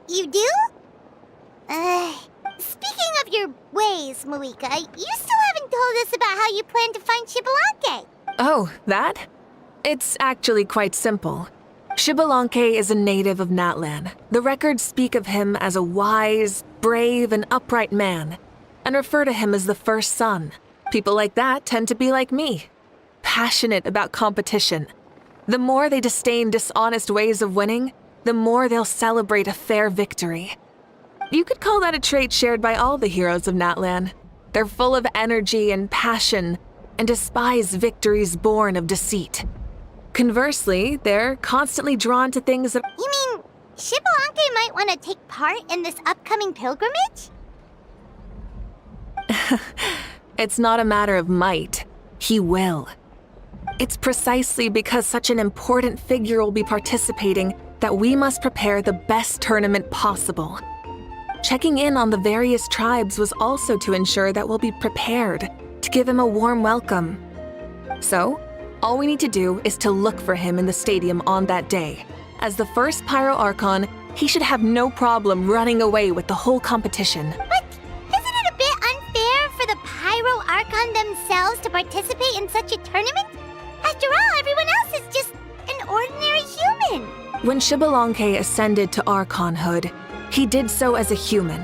You do? Speaking of your ways, Mavuika, you still haven't told us about how you plan to find XBALANQUE. Oh, that? It's actually quite simple. XBALANQUE is a native of Natlan. The records speak of him as a wise, brave, and upright man, and refer to him as the first son. People like that tend to be like me, passionate about competition. The more they disdain dishonest ways of winning, the more they'll celebrate a fair victory. You could call that a trait shared by all the heroes of Natlan. They're full of energy and passion, and despise victories born of deceit. Conversely, they're constantly drawn to things that— You mean XBALANQUE might want to take part in this upcoming pilgrimage? It's not a matter of might. He will. It's precisely because such an important figure will be participating that we must prepare the best tournament possible. Checking in on the various tribes was also to ensure that we'll be prepared to give him a warm welcome. So, all we need to do is to look for him in the stadium on that day. As the first Pyro Archon, he should have no problem running away with the whole competition. But isn't it a bit unfair for the Pyro Archon themselves to participate in such a tournament? After all, everyone else is just an ordinary human. When XBALANQUE ascended to Archonhood, he did so as a human.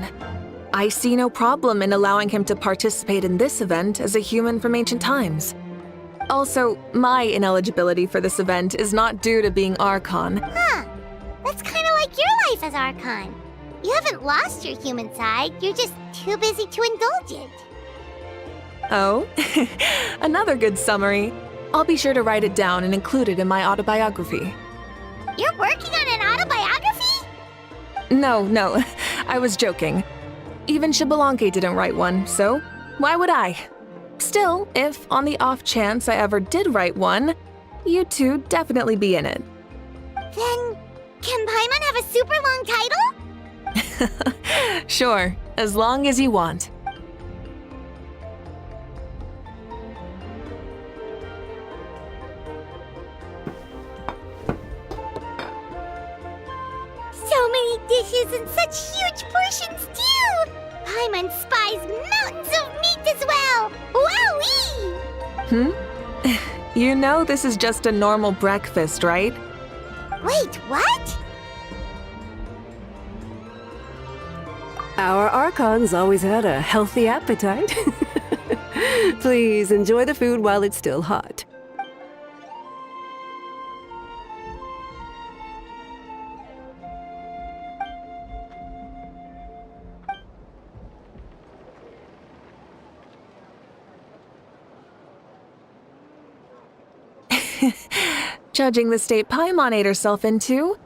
I see no problem in allowing him to participate in this event as a human from ancient times. Also, my ineligibility for this event is not due to being Archon. Huh. That's kind of like your life as Archon. You haven't lost your human side, you're just too busy to indulge it. Oh, another good summary. I'll be sure to write it down and include it in my autobiography. You're working on an autobiography? No, I was joking. Even XBALANQUE didn't write one, so why would I? Still, if on the off chance I ever did write one, you two definitely be in it. Then, can Paimon have a super long title? Sure, as long as you want. So many dishes and such huge portions too! Paimon spies mountains of meat as well! Wowee! You know this is just a normal breakfast, right? Wait, what? Our Archons always had a healthy appetite. Please enjoy the food while it's still hot. Judging the state Paimon ate herself into?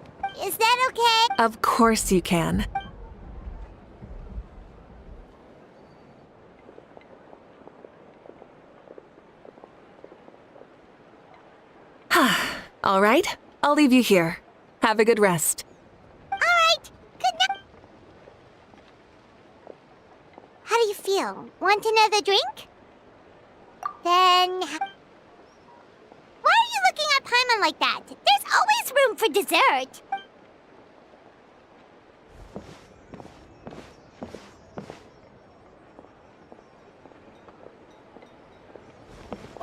Is that okay? Of course you can. All right, I'll leave you here. Have a good rest. All right, good night. How do you feel? Want another drink? Then... Why are you looking at Paimon like that? There's always room for dessert.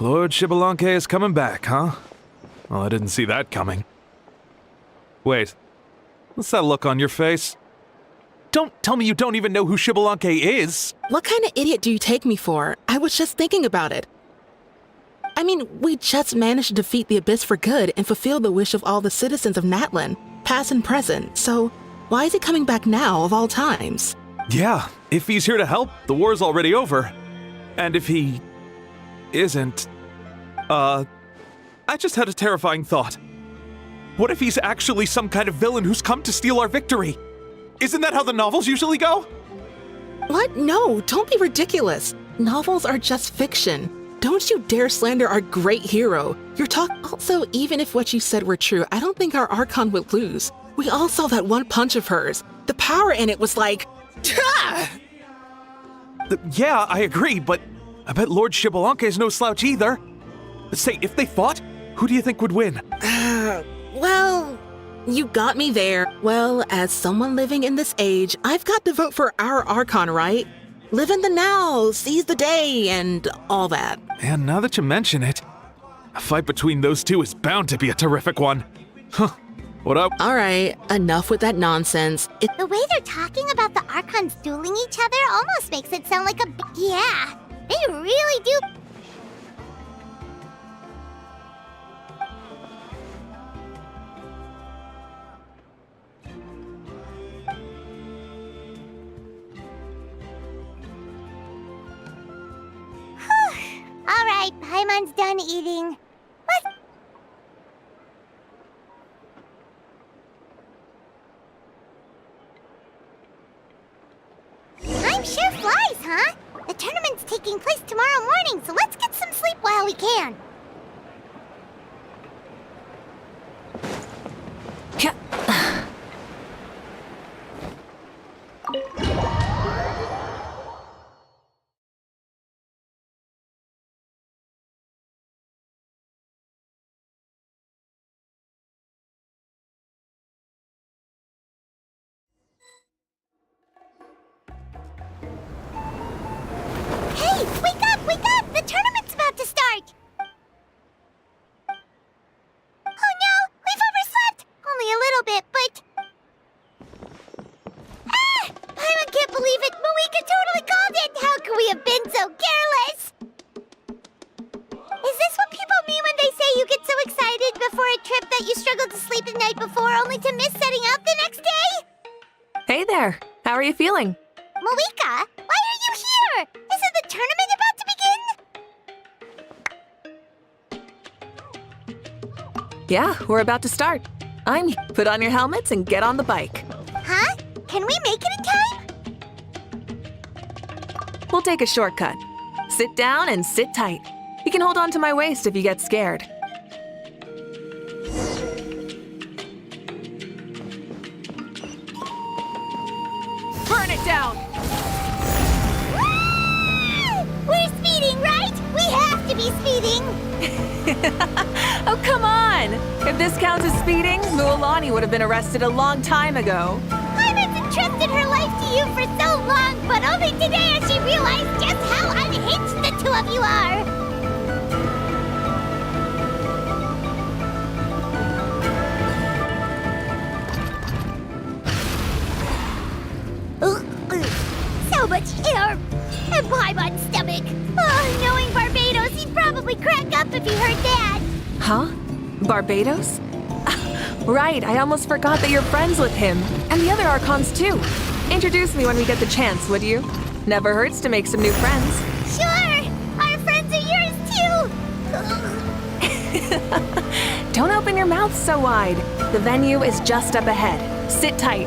Lord XBALANQUE is coming back, huh? Well, I didn't see that coming. Wait, what's that look on your face? Don't tell me you don't even know who XBALANQUE is! What kind of idiot do you take me for? I was just thinking about it. I mean, we just managed to defeat the Abyss for good and fulfill the wish of all the citizens of Natlan, past and present, so why is he coming back now of all times? Yeah, if he's here to help, the war's already over. And if he... isn't... I just had a terrifying thought. What if he's actually some kind of villain who's come to steal our victory? Isn't that how the novels usually go? What? No, don't be ridiculous. Novels are just fiction. Don't you dare slander our great hero. Also, even if what you said were true, I don't think our Archon would lose. We all saw that one punch of hers. The power in it was like... Yeah, I agree, but I bet Lord XBALANQUE is no slouch either. Say, if they fought, who do you think would win? Well, you got me there. Well, as someone living in this age, I've got to vote for our Archon, right? Live in the now, seize the day, and all that. And now that you mention it, a fight between those two is bound to be a terrific one. Huh. What up? All right, enough with that nonsense. The way they're talking about the Archons dueling each other almost makes it sound like a... Yeah, they really do... All right, Paimon's done eating. What? Time sure flies, huh? The tournament's taking place tomorrow morning, so let's get some sleep while we can. Hey, wake up, wake up! The tournament's about to start! Oh no, we've overslept! Only a little bit, but... Ah! Paimon How are you feeling? Mavuika, why are you here? Isn't the tournament about to begin? Yeah, we're about to start. Put on your helmets and get on the bike. Huh? Can we make it in time? We'll take a shortcut. Sit down and sit tight. You can hold on to my waist if you get scared. Burn it down! Woo! We're speeding, right? We have to be speeding! Oh, come on! If this counts as speeding, Mualani would have been arrested a long time ago. Iris entrusted her life to you for so long, but only today has she realized just how unhinged the two of you are! So much air! And Paimon's stomach! Oh, knowing Barbados, he'd probably crack up if he heard that! Huh? Barbados? Right, I almost forgot that you're friends with him. And the other Archons too. Introduce me when we get the chance, would you? Never hurts to make some new friends. Sure! Our friends are yours too! Don't open your mouth so wide. The venue is just up ahead. Sit tight.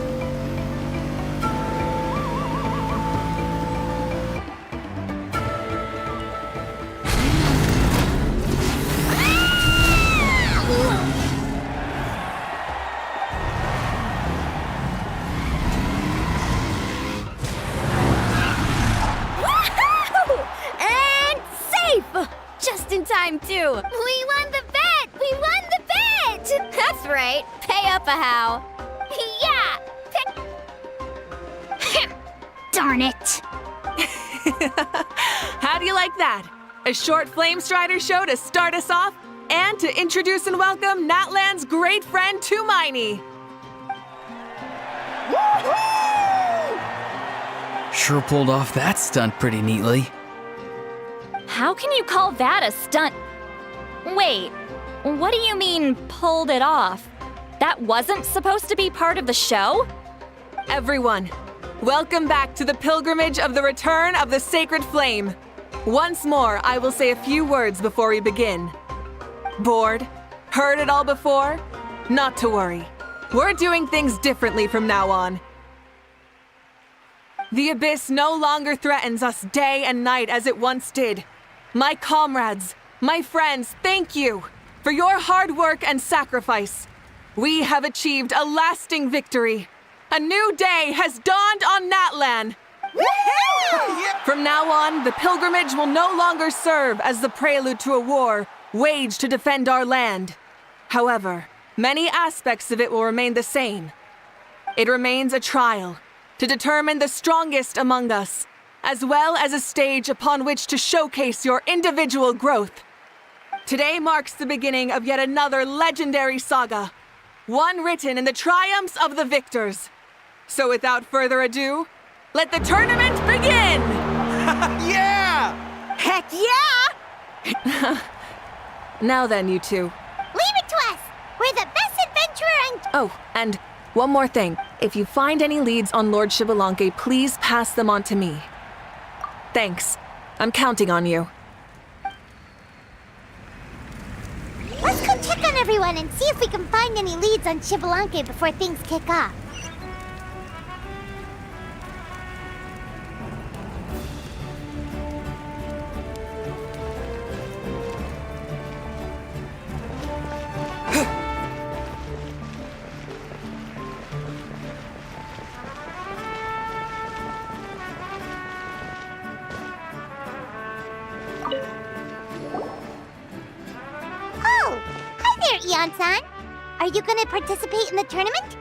Time too. We won the bet! We won the bet! That's right. Pay up a how. Yeah! Darn it! How do you like that? A short Flame Strider show to start us off, and to introduce and welcome Natlan's great friend Tumaini. Sure pulled off that stunt pretty neatly. How can you call that a stunt? Wait, what do you mean, pulled it off? That wasn't supposed to be part of the show? Everyone, welcome back to the pilgrimage of the return of the sacred flame. Once more, I will say a few words before we begin. Bored? Heard it all before? Not to worry. We're doing things differently from now on. The abyss no longer threatens us day and night as it once did. My comrades, my friends, thank you for your hard work and sacrifice. We have achieved a lasting victory. A new day has dawned on Natlan. From now on, the pilgrimage will no longer serve as the prelude to a war waged to defend our land. However, many aspects of it will remain the same. It remains a trial to determine the strongest among us, as well as a stage upon which to showcase your individual growth. Today marks the beginning of yet another legendary saga, one written in the triumphs of the victors. So without further ado, let the tournament begin! Yeah! Heck yeah! Now then, you two. Leave it to us! We're the best adventurer and... Oh, and one more thing. If you find any leads on Lord XBALANQUE, please pass them on to me. Thanks. I'm counting on you. Let's go check on everyone and see if we can find any leads on XBALANQUE before things kick off. Oh, hi there, Eon-san. Are you gonna participate in the tournament?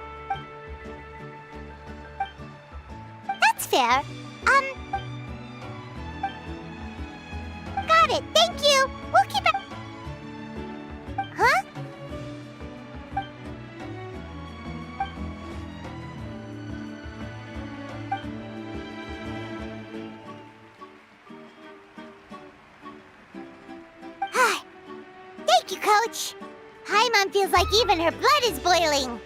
That's fair. Got it, thank you. We'll keep it... Huh? Thank you, Coach. Paimon feels like even her blood is boiling.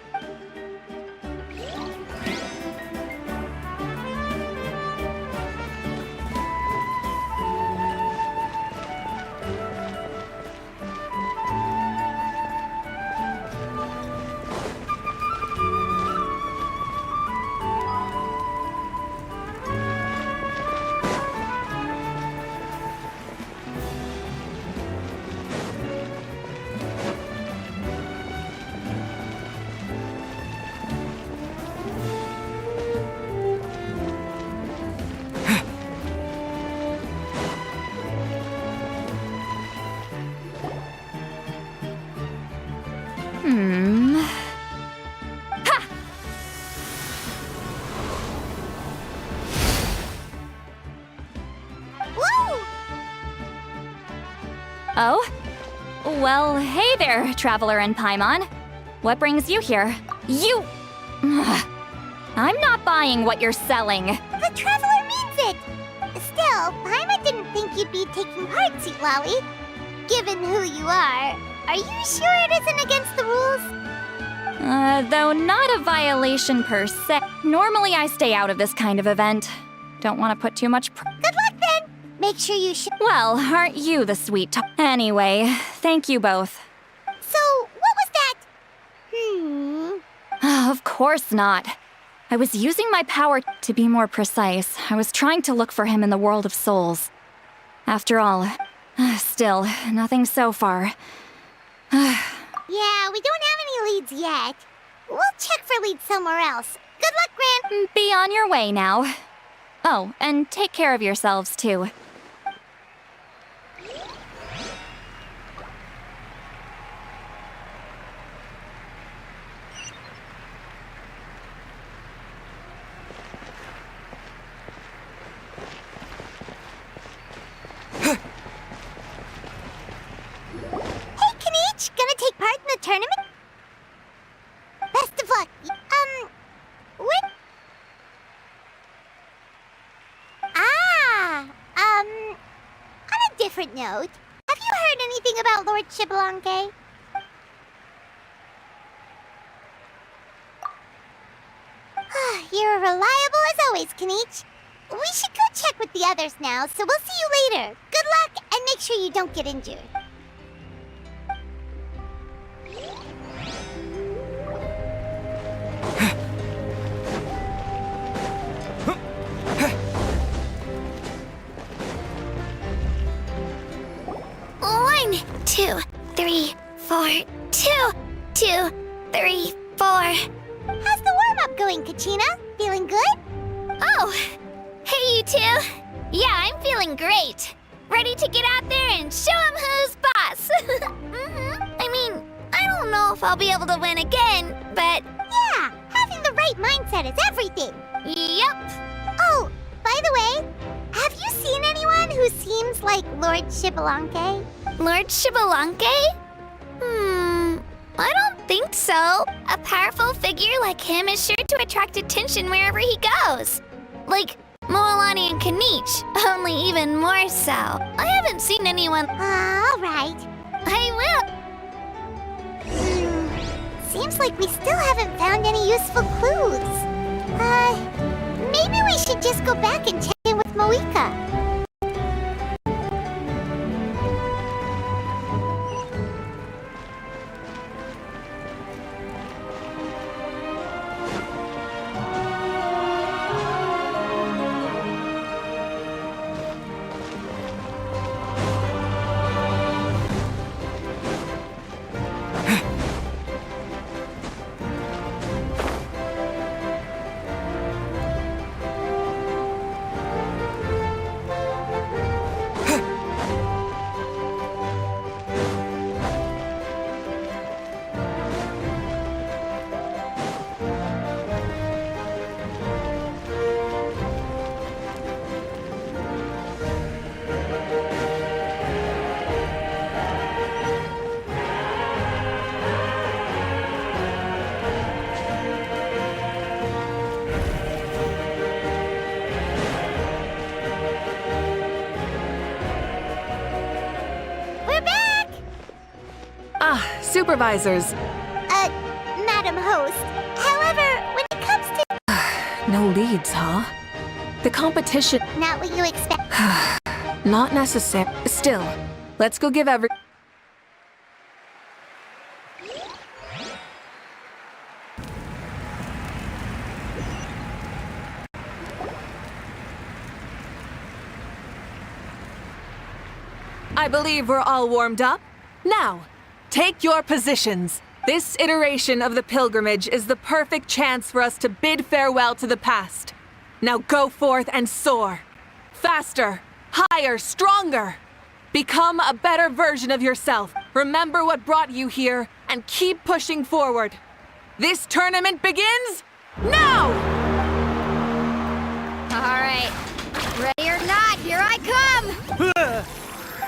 Oh? Well, hey there, Traveler and Paimon. What brings you here? You... I'm not buying what you're selling. The Traveler means it! Still, Paimon didn't think you'd be taking part, Sweet Lolly. Given who you are you sure it isn't against the rules? Though not a violation per se. Normally I stay out of this kind of event. Don't want to put too much Good luck then! Make sure you Well, aren't you the sweet Anyway, thank you both. So, what was that? Of course not. I was using my power to be more precise. I was trying to look for him in the world of souls. After all, still, nothing so far. Yeah, we don't have any leads yet. We'll check for leads somewhere else. Good luck, Gran! Be on your way now. Oh, and take care of yourselves, too. Gonna take part in the tournament? Best of luck. When? On a different note, have you heard anything about Lord XBALANQUE? You're reliable as always, Kenichi. We should go check with the others now, so we'll see you later. Good luck, and make sure you don't get injured. One, 2, 3, 4. 2, 2, 3, 4. How's the warm-up going, Kachina? Feeling good? Oh, hey you two. Yeah, I'm feeling great. Ready to get out there and show 'em who's boss. I mean, I don't know if I'll be able to win again, but... Yeah, having the right mindset is everything. Yep. Oh, by the way, have you seen anyone who seems like Lord XBALANQUE? Lord XBALANQUE? I don't think so. A powerful figure like him is sure to attract attention wherever he goes. Like Moalani and Kenichi, only even more so. I haven't seen anyone... All right. I will. Seems like we still haven't found any useful clues. Maybe we should just go back and check in with Mavuika. Supervisors. Madam Host. However, when it comes to... No leads, huh? The competition... Not what you expect. Not necessary. Still, let's go give every... I believe we're all warmed up. Now, take your positions. This iteration of the pilgrimage is the perfect chance for us to bid farewell to the past. Now go forth and soar. Faster, higher, stronger. Become a better version of yourself. Remember what brought you here and keep pushing forward. This tournament begins now! All right. Ready or not, here I come!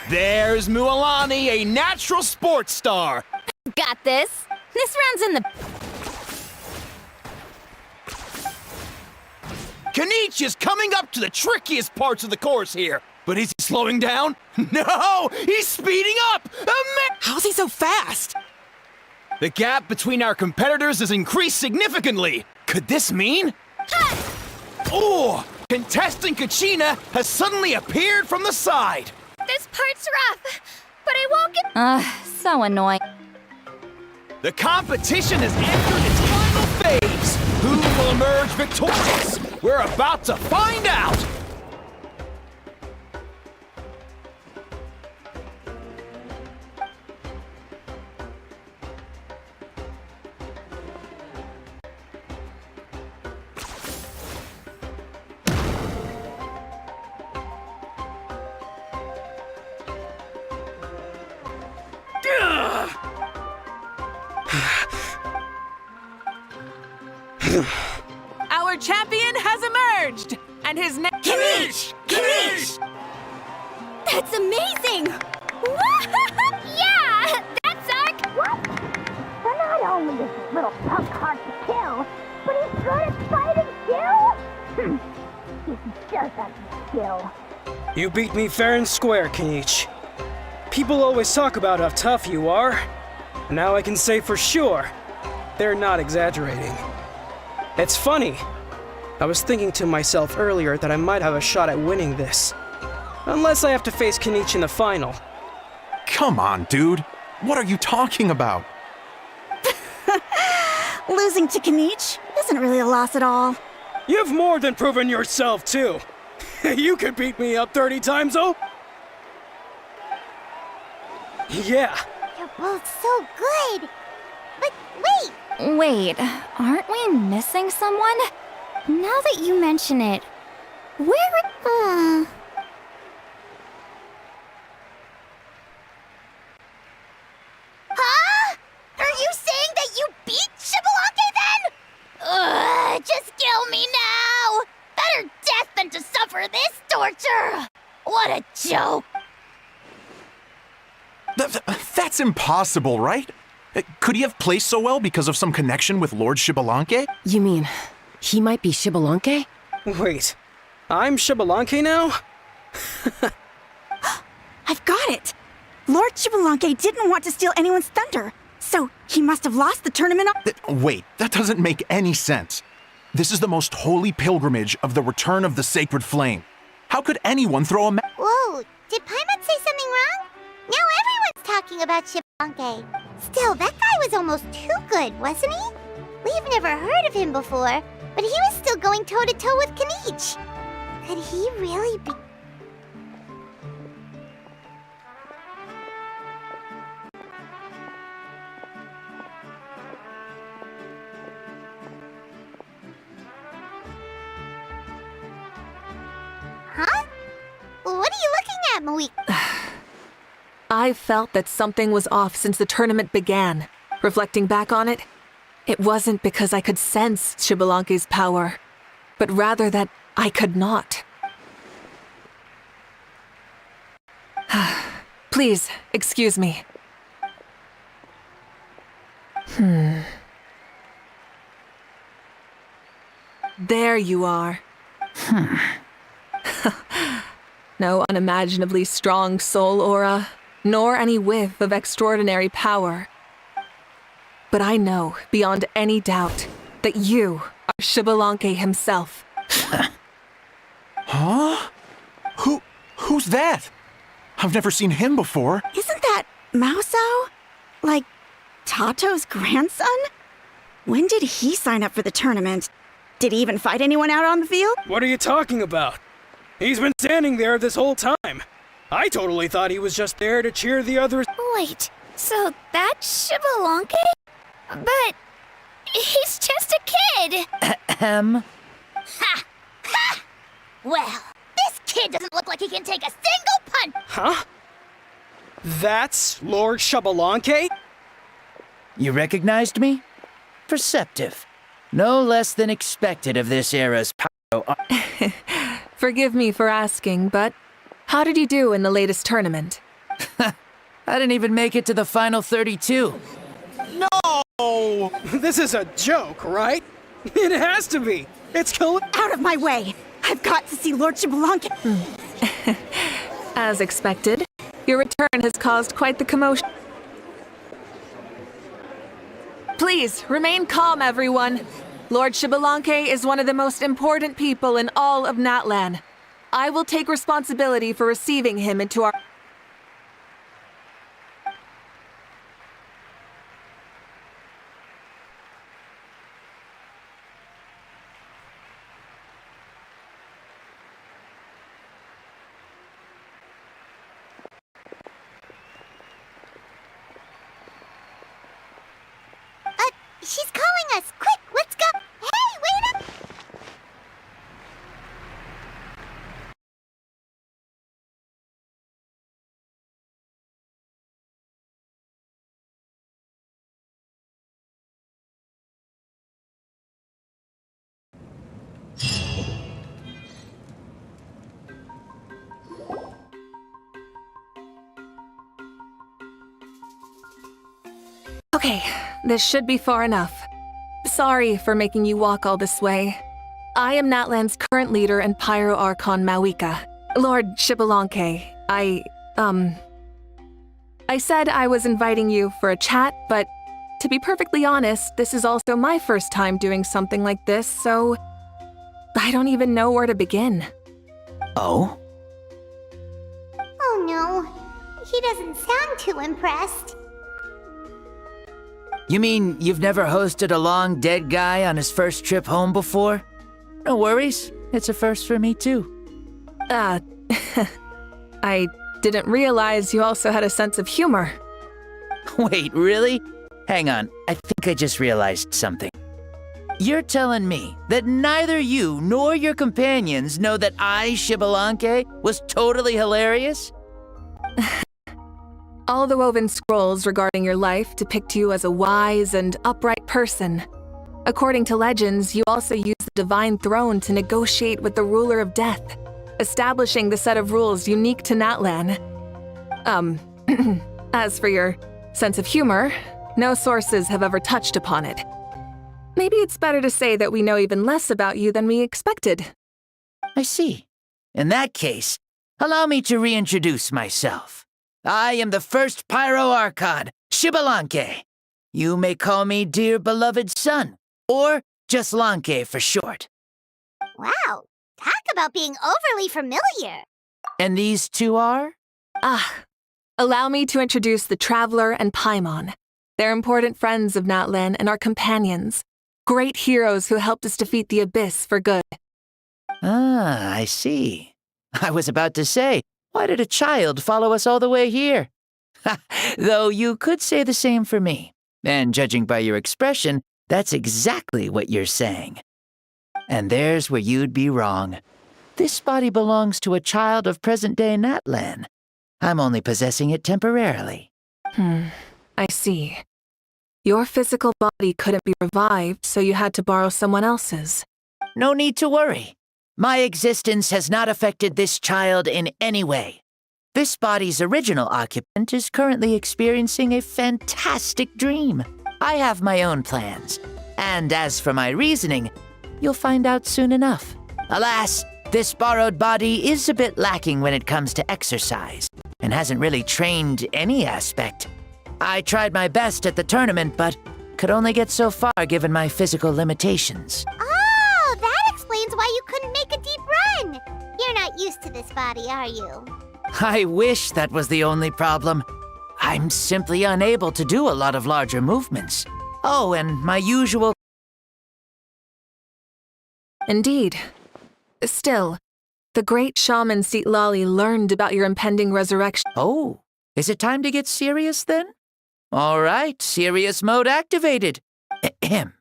There's Mualani, a natural sports star. Got this. This round's in the... Kanich is coming up to the trickiest parts of the course here. But is he slowing down? No, he's speeding up! How's he so fast? The gap between our competitors has increased significantly. Could this mean? Oh! Contestant Kachina has suddenly appeared from the side. This part's rough, but I won't get... so annoying. The competition has entered its final phase. Who will emerge victorious? We're about to find out. Our champion has emerged, and his name... Kanich! Kanich! That's amazing! Yeah! That's our... What? So not only is this little punk hard to kill, but he's good at fighting too? He just has skill. You beat me fair and square, Kanich. People always talk about how tough you are. Now I can say for sure, they're not exaggerating. It's funny. I was thinking to myself earlier that I might have a shot at winning this. Unless I have to face Kanich in the final. Come on, dude. What are you talking about? Losing to Kanich isn't really a loss at all. You've more than proven yourself, too. You could beat me up 30 times, oh? Yeah. You're both so good. But wait! Wait, aren't we missing someone? Now that you mention it, where... Huh? Are you saying that you beat XBALANQUE then? Ugh, just kill me now! Better death than to suffer this torture! What a joke! That's impossible, right? Could he have played so well because of some connection with Lord XBALANQUE? You mean, he might be XBALANQUE? Wait, I'm XBALANQUE now? I've got it! Lord XBALANQUE didn't want to steal anyone's thunder, so he must have lost the tournament. Wait, that doesn't make any sense. This is the most holy pilgrimage of the return of the sacred flame. How could anyone throw a Whoa, did Paimon say something wrong? Now everyone's talking about XBALANQUE. Still, that guy was almost too good, wasn't he? We've never heard of him before, but he was still going toe-to-toe with Kanich. Could he really be... Huh? What are you looking at, Mavuika? I felt that something was off since the tournament began. Reflecting back on it, it wasn't because I could sense XBALANQUE's power, but rather that I could not. Please, excuse me. There you are. No unimaginably strong soul aura, nor any whiff of extraordinary power. But I know, beyond any doubt, that you are XBALANQUE himself. Huh? Who's that? I've never seen him before. Isn't that Mauso? Like, Tato's grandson? When did he sign up for the tournament? Did he even fight anyone out on the field? What are you talking about? He's been standing there this whole time. I totally thought he was just there to cheer the others. Wait, so that's XBALANQUE? But he's just a kid. Ha! Ha! Well, this kid doesn't look like he can take a single punch! Huh? That's Lord XBALANQUE? You recognized me? Perceptive. No less than expected of this era's pyro. Forgive me for asking, but how did you do in the latest tournament? I didn't even make it to the final 32. No! This is a joke, right? It has to be. It's out of my way. I've got to see Lord XBALANQUE. As expected, your return has caused quite the commotion. Please, remain calm, everyone. Lord XBALANQUE is one of the most important people in all of Natlan. I will take responsibility for receiving him into our... She's calling us! Quick, let's go! Hey, wait up! Okay, this should be far enough. Sorry for making you walk all this way. I am Natlan's current leader and Pyro Archon Mavuika. Lord XBALANQUE, I said I was inviting you for a chat, but to be perfectly honest, this is also my first time doing something like this, so I don't even know where to begin. Oh? Oh no, he doesn't sound too impressed. You mean you've never hosted a long dead guy on his first trip home before? No worries, it's a first for me too. I didn't realize you also had a sense of humor. Wait, really? Hang on, I think I just realized something. You're telling me that neither you nor your companions know that I, XBALANQUE, was totally hilarious? All the woven scrolls regarding your life depict you as a wise and upright person. According to legends, you also use the divine throne to negotiate with the ruler of death, establishing the set of rules unique to Natlan. As for your sense of humor, no sources have ever touched upon it. Maybe it's better to say that we know even less about you than we expected. I see. In that case, allow me to reintroduce myself. I am the first Pyro Archon, XBALANQUE. You may call me dear beloved son, or just Lanque for short. Wow, talk about being overly familiar. And these two are? Allow me to introduce the Traveler and Paimon. They're important friends of Natlan and our companions. Great heroes who helped us defeat the Abyss for good. Ah, I see. I was about to say, why did a child follow us all the way here? Though you could say the same for me. And judging by your expression, that's exactly what you're saying. And there's where you'd be wrong. This body belongs to a child of present-day Natlan. I'm only possessing it temporarily. I see. Your physical body couldn't be revived, so you had to borrow someone else's. No need to worry. My existence has not affected this child in any way. This body's original occupant is currently experiencing a fantastic dream. I have my own plans. And as for my reasoning, you'll find out soon enough. Alas, this borrowed body is a bit lacking when it comes to exercise, and hasn't really trained any aspect. I tried my best at the tournament, but could only get so far given my physical limitations. Oh, that explains why you couldn't make a deep run. You're not used to this body, are you? I wish that was the only problem. I'm simply unable to do a lot of larger movements. Oh, and my usual... Indeed. Still, the great shaman Lali learned about your impending resurrection. Oh, is it time to get serious then? All right, serious mode activated. Ahem.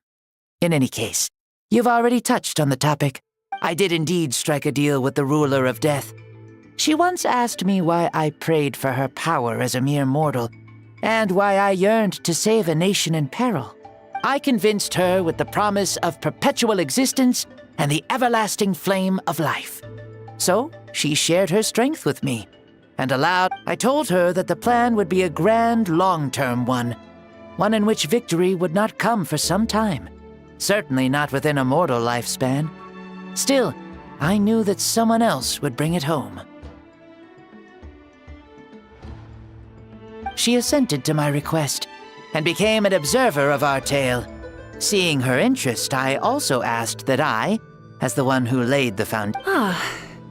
In any case, you've already touched on the topic. I did indeed strike a deal with the ruler of death. She once asked me why I prayed for her power as a mere mortal, and why I yearned to save a nation in peril. I convinced her with the promise of perpetual existence and the everlasting flame of life. So, she shared her strength with me. and aloud, I told her that the plan would be a grand, long-term one in which victory would not come for some time, certainly not within a mortal lifespan. Still, I knew that someone else would bring it home. She assented to my request and became an observer of our tale. Seeing her interest, I also asked that I, as the one who laid the foundation.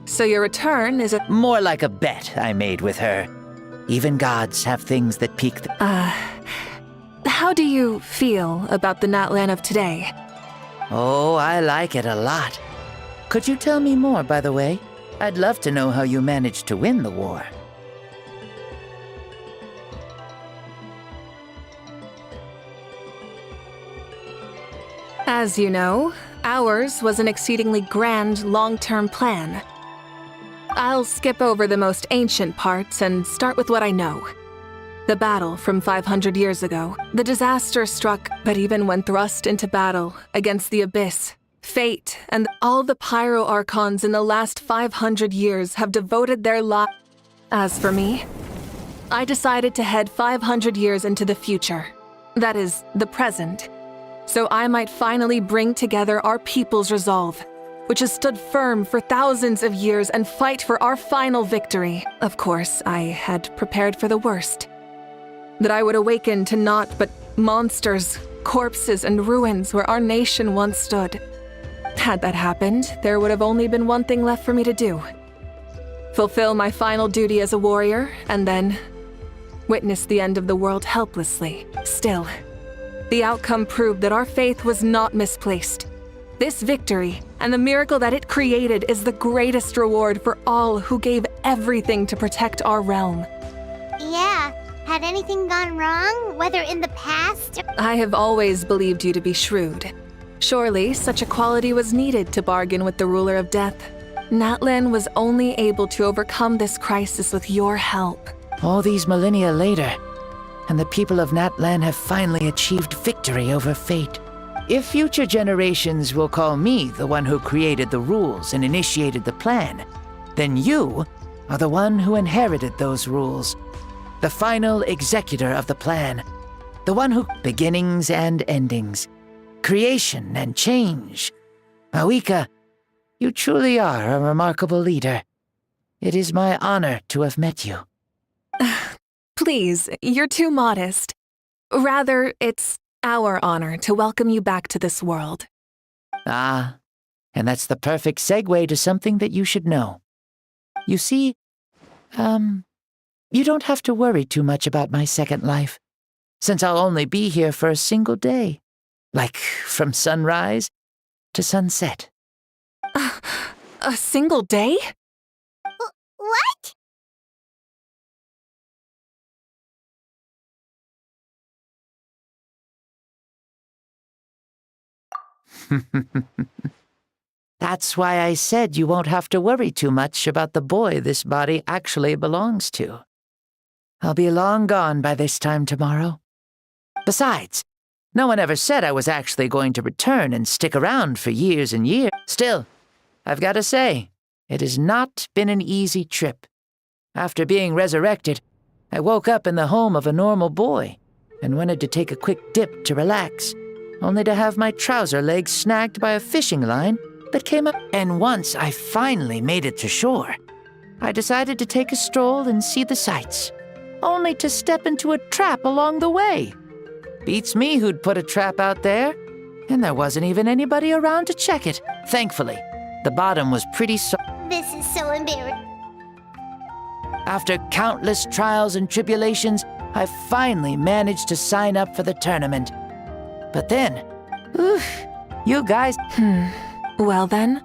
So your return is more like a bet I made with her. Even gods have things that pique the... How do you feel about the natlan of today? Oh, I like it a lot. Could you tell me more, by the way? I'd love to know how you managed to win the war. As you know, ours was an exceedingly grand, long-term plan. I'll skip over the most ancient parts and start with what I know. The battle from 500 years ago. The disaster struck, but even when thrust into battle against the Abyss, Fate, and all the Pyro Archons in the last 500 years have devoted their lives. As for me, I decided to head 500 years into the future. That is, the present. So I might finally bring together our people's resolve, which has stood firm for thousands of years, and fight for our final victory. Of course, I had prepared for the worst. That I would awaken to naught but monsters, corpses, and ruins where our nation once stood. Had that happened, there would have only been one thing left for me to do. Fulfill my final duty as a warrior, and then witness the end of the world helplessly. Still, the outcome proved that our faith was not misplaced. This victory, and the miracle that it created, is the greatest reward for all who gave everything to protect our realm. Yeah, had anything gone wrong, whether in the past or... I have always believed you to be shrewd. Surely, such a quality was needed to bargain with the ruler of death. Natlan was only able to overcome this crisis with your help. All these millennia later, and the people of Natlan have finally achieved victory over fate. If future generations will call me the one who created the rules and initiated the plan, then you are the one who inherited those rules. The final executor of the plan. The one who... beginnings and endings. Creation and change. Mavuika, you truly are a remarkable leader. It is my honor to have met you. Please, you're too modest. Rather, it's our honor to welcome you back to this world. Ah, and that's the perfect segue to something that you should know. You see, you don't have to worry too much about my second life, since I'll only be here for a single day. Like, from sunrise to sunset. A single day? What? That's why I said you won't have to worry too much about the boy this body actually belongs to. I'll be long gone by this time tomorrow. Besides, no one ever said I was actually going to return and stick around for years and years. Still, I've got to say, it has not been an easy trip. After being resurrected, I woke up in the home of a normal boy and wanted to take a quick dip to relax, only to have my trouser legs snagged by a fishing line that came up. And once I finally made it to shore, I decided to take a stroll and see the sights, only to step into a trap along the way. Beats me who'd put a trap out there, and there wasn't even anybody around to check it. Thankfully, the bottom was pretty This is so embarrassing. After countless trials and tribulations, I finally managed to sign up for the tournament. But then, you guys... Well then?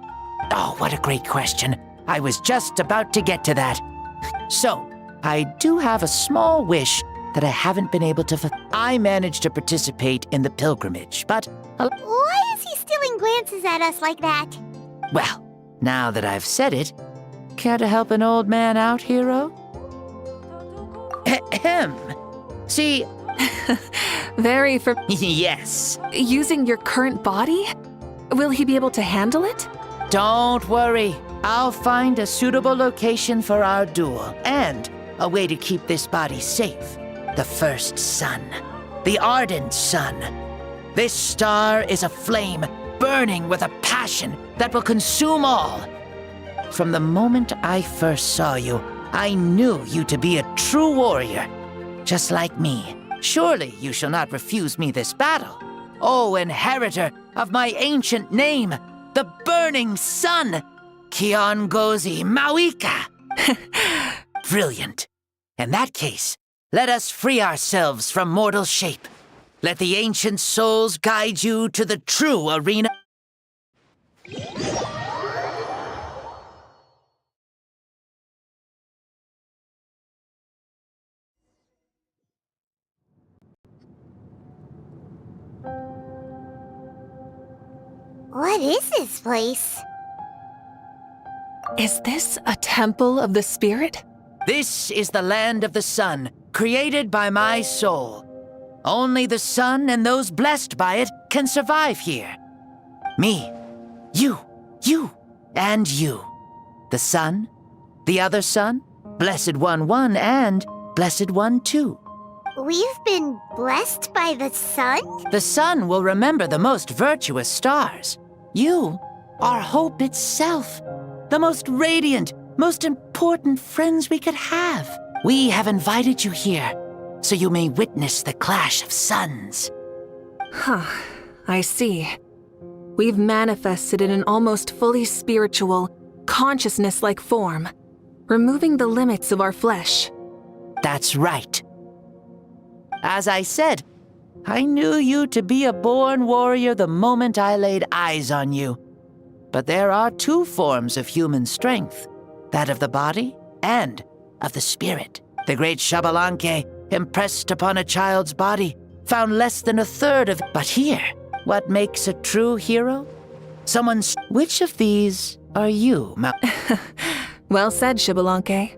Oh, what a great question. I was just about to get to that. So, I do have a small wish that I haven't been able to I managed to participate in the pilgrimage, but... Why is he stealing glances at us like that? Well, now that I've said it, care to help an old man out, hero? Ahem. See... Very for... Yes. Using your current body? Will he be able to handle it? Don't worry. I'll find a suitable location for our duel and a way to keep this body safe. The first sun. The ardent sun. This star is a flame burning with a passion that will consume all. From the moment I first saw you, I knew you to be a true warrior, just like me. Surely you shall not refuse me this battle. O inheritor of my ancient name, the burning sun, Kiongozi Mavuika. Brilliant. In that case, let us free ourselves from mortal shape. Let the ancient souls guide you to the true arena. What is this place? Is this a temple of the spirit? This is the land of the sun, created by my soul. Only the sun and those blessed by it can survive here. Me, you, and you. The sun, the other sun, Blessed One 1, and Blessed One 2. We've been blessed by the sun? The sun will remember the most virtuous stars. You are hope itself. The most radiant, most important friends we could have. We have invited you here, so you may witness the clash of suns. Huh, I see. We've manifested in an almost fully spiritual, consciousness-like form, removing the limits of our flesh. That's right. As I said, I knew you to be a born warrior the moment I laid eyes on you. But there are two forms of human strength, that of the body and of the spirit. The great XBALANQUE, impressed upon a child's body, found less than a third of... But here, what makes a true hero? Which of these are you, Well said, XBALANQUE.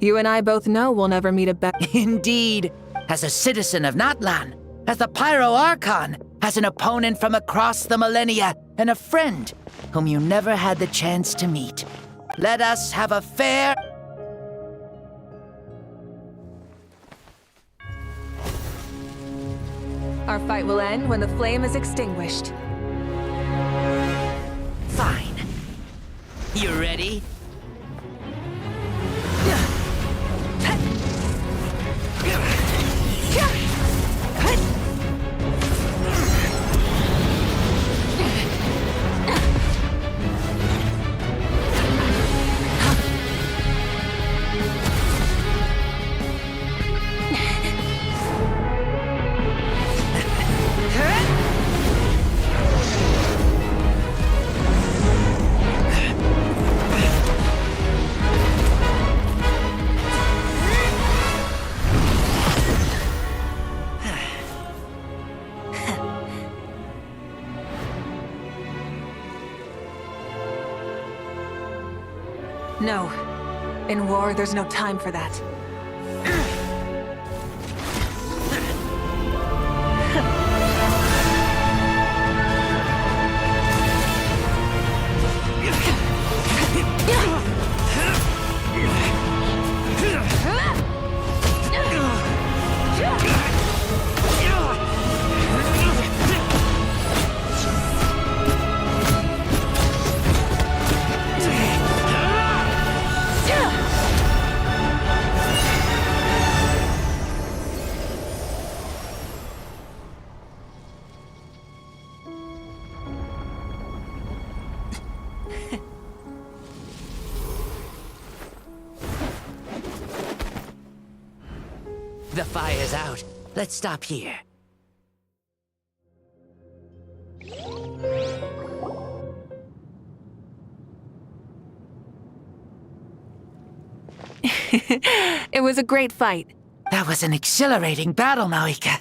You and I both know we'll never meet a better... Indeed. As a citizen of Natlan, as the Pyro Archon, as an opponent from across the millennia, and a friend whom you never had the chance to meet. Let us have a fair... Our fight will end when the flame is extinguished. Fine. You ready? No. In war, there's no time for that. The fire's out. Let's stop here. It was a great fight. That was an exhilarating battle, Mavuika.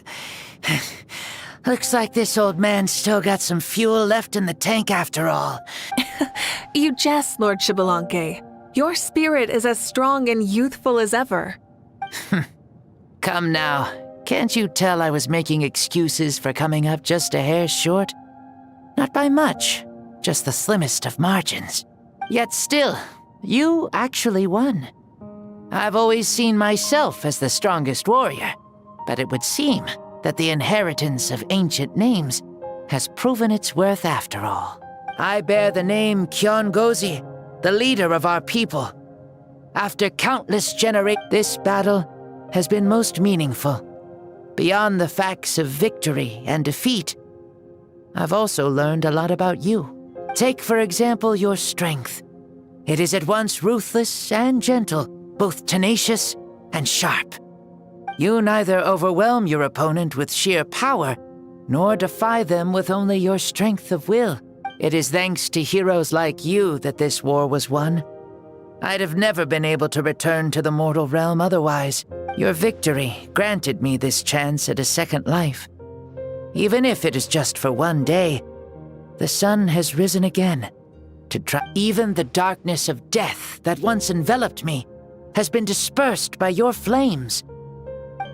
Looks like this old man's still got some fuel left in the tank after all. You jest, Lord XBALANQUE. Your spirit is as strong and youthful as ever. Come now. Can't you tell I was making excuses for coming up just a hair short? Not by much. Just the slimmest of margins. Yet still, you actually won. I've always seen myself as the strongest warrior, but it would seem that the inheritance of ancient names has proven its worth after all. I bear the name Kiongozi, the leader of our people. After countless generations, this battle has been most meaningful. Beyond the facts of victory and defeat, I've also learned a lot about you. Take, for example, your strength. It is at once ruthless and gentle, both tenacious and sharp. You neither overwhelm your opponent with sheer power, nor defy them with only your strength of will. It is thanks to heroes like you that this war was won. I'd have never been able to return to the mortal realm otherwise. Your victory granted me this chance at a second life. Even if it is just for one day, the sun has risen again. Even the darkness of death that once enveloped me has been dispersed by your flames.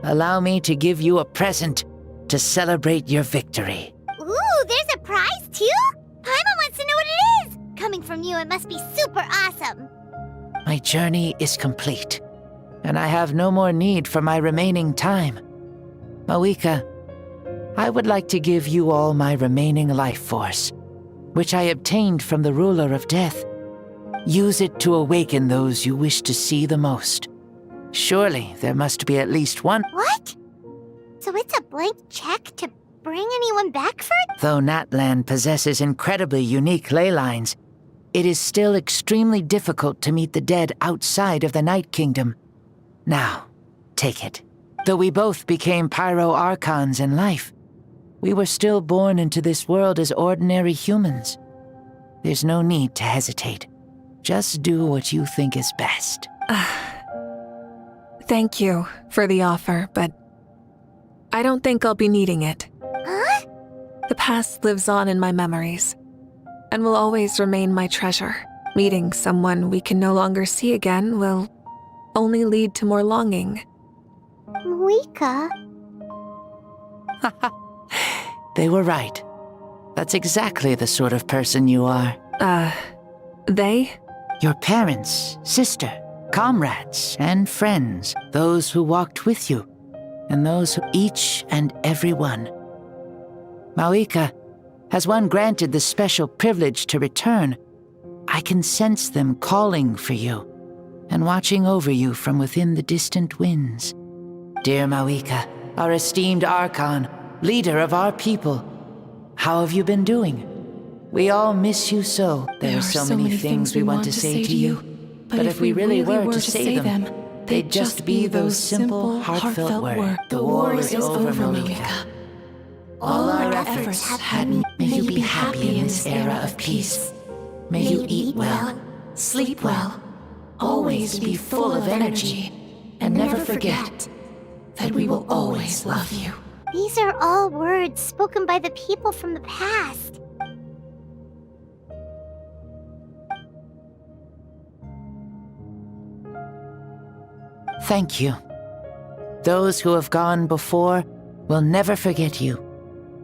Allow me to give you a present to celebrate your victory. Ooh, there's a prize too? Paimon wants to know what it is! Coming from you, it must be super awesome. My journey is complete, and I have no more need for my remaining time. Mavuika, I would like to give you all my remaining life force, which I obtained from the ruler of death. Use it to awaken those you wish to see the most. Surely there must be at least one. What? So it's a blank check to bring anyone back for it? Though Natlan possesses incredibly unique ley lines, it is still extremely difficult to meet the dead outside of the Night Kingdom. Now, take it. Though we both became Pyro Archons in life, we were still born into this world as ordinary humans. There's no need to hesitate. Just do what you think is best. Thank you for the offer, but I don't think I'll be needing it. Huh? The past lives on in my memories, and will always remain my treasure. Meeting someone we can no longer see again will only lead to more longing. Mavuika? They were right. That's exactly the sort of person you are. They? Your parents, sister, comrades, and friends. Those who walked with you, and those who each and every one. Mavuika, has one granted the special privilege to return, I can sense them calling for you, and watching over you from within the distant winds. Dear Mavuika, our esteemed Archon, leader of our people, how have you been doing? We all miss you so. There are so many things we want to say to you, but if we really were to say them, they'd just be those simple, heartfelt words. The war is over, Mavuika. All our efforts had. May you be happy in this era of peace. May you eat well, sleep well, always be full of energy, and never forget that we will always love you. These are all words spoken by the people from the past. Thank you. Those who have gone before will never forget you,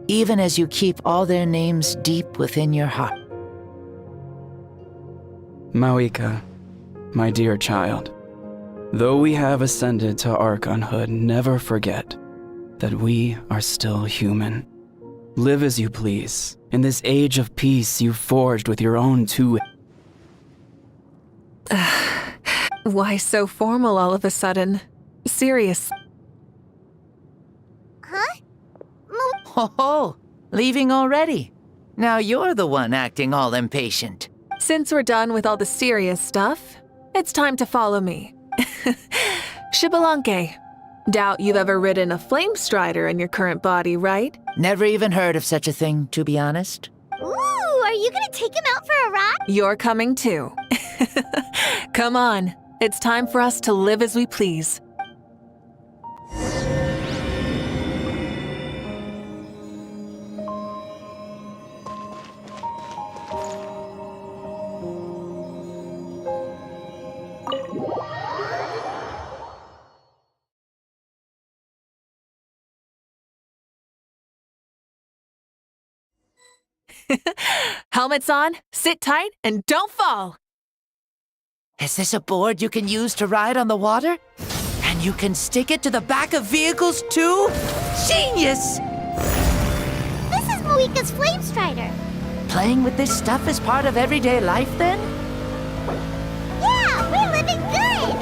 even as you keep all their names deep within your heart. Mavuika, my dear child, though we have ascended to Archonhood, never forget that we are still human. Live as you please. In this age of peace you forged with your own two... Why so formal all of a sudden? Serious. Huh? Oh, leaving already? Now you're the one acting all impatient. Since we're done with all the serious stuff, it's time to follow me. XBALANQUE. Doubt you've ever ridden a flame strider in your current body, right? Never even heard of such a thing, to be honest. Ooh, are you gonna take him out for a ride? You're coming too. Come on, it's time for us to live as we please. Helmets on, sit tight, and don't fall! Is this a board you can use to ride on the water? And you can stick it to the back of vehicles too? Genius! This is Mavuika's Flame Strider. Playing with this stuff is part of everyday life then? Yeah, we're living good!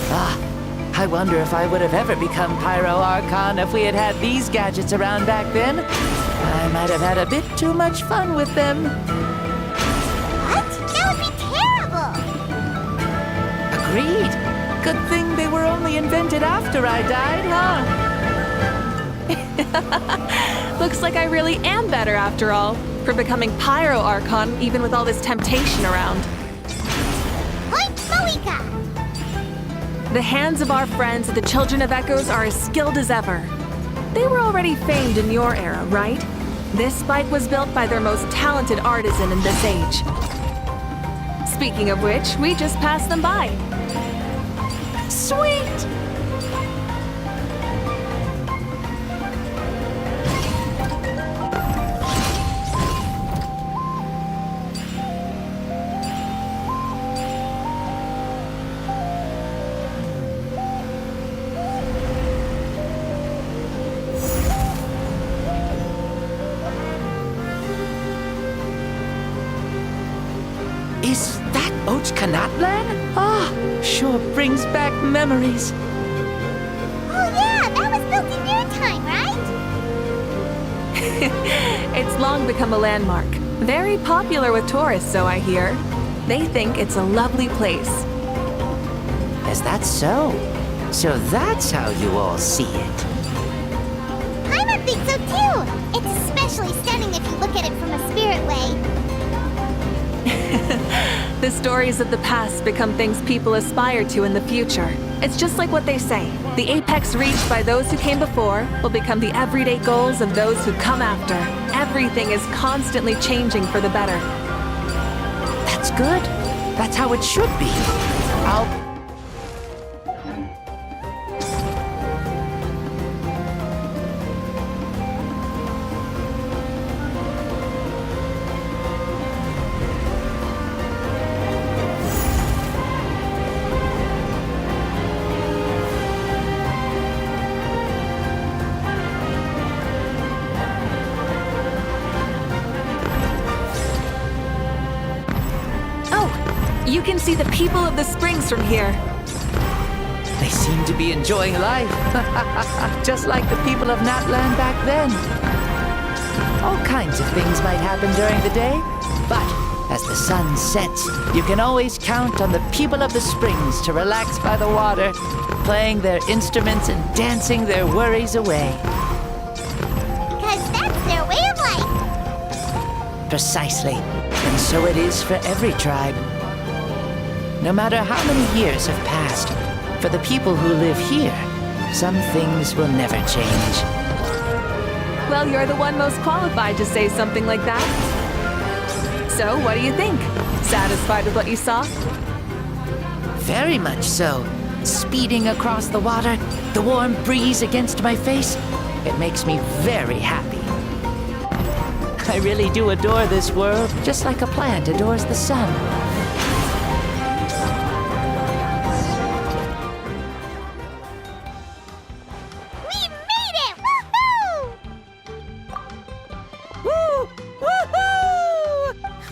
Ah, I wonder if I would have ever become Pyro Archon if we had had these gadgets around back then. I might have had a bit too much fun with them. What? That would be terrible! Agreed. Good thing they were only invented after I died, huh? Looks like I really am better after all, for becoming Pyro Archon even with all this temptation around. Point Mavuika! The hands of our friends the Children of Echoes are as skilled as ever. They were already famed in your era, right? This spike was built by their most talented artisan in this age. Speaking of which, we just passed them by. Sweet! Is that natlan? Ah, sure brings back memories. Oh yeah, that was built in your time, right? It's long become a landmark. Very popular with tourists, so I hear. They think it's a lovely place. Is that so? So that's how you all see it. Paimon thinks so too! It's especially stunning if you look at it from a spirit way. The stories of the past become things people aspire to in the future. It's just like what they say. The apex reached by those who came before will become the everyday goals of those who come after. Everything is constantly changing for the better. That's good. That's how it should be. You can see the people of the springs from here. They seem to be enjoying life. Just like the people of Natlan back then. All kinds of things might happen during the day, but as the sun sets, you can always count on the people of the springs to relax by the water, playing their instruments and dancing their worries away. Because that's their way of life. Precisely. And so it is for every tribe. No matter how many years have passed, for the people who live here, some things will never change. Well, you're the one most qualified to say something like that. So, what do you think? Satisfied with what you saw? Very much so. Speeding across the water, the warm breeze against my face, it makes me very happy. I really do adore this world, just like a plant adores the sun.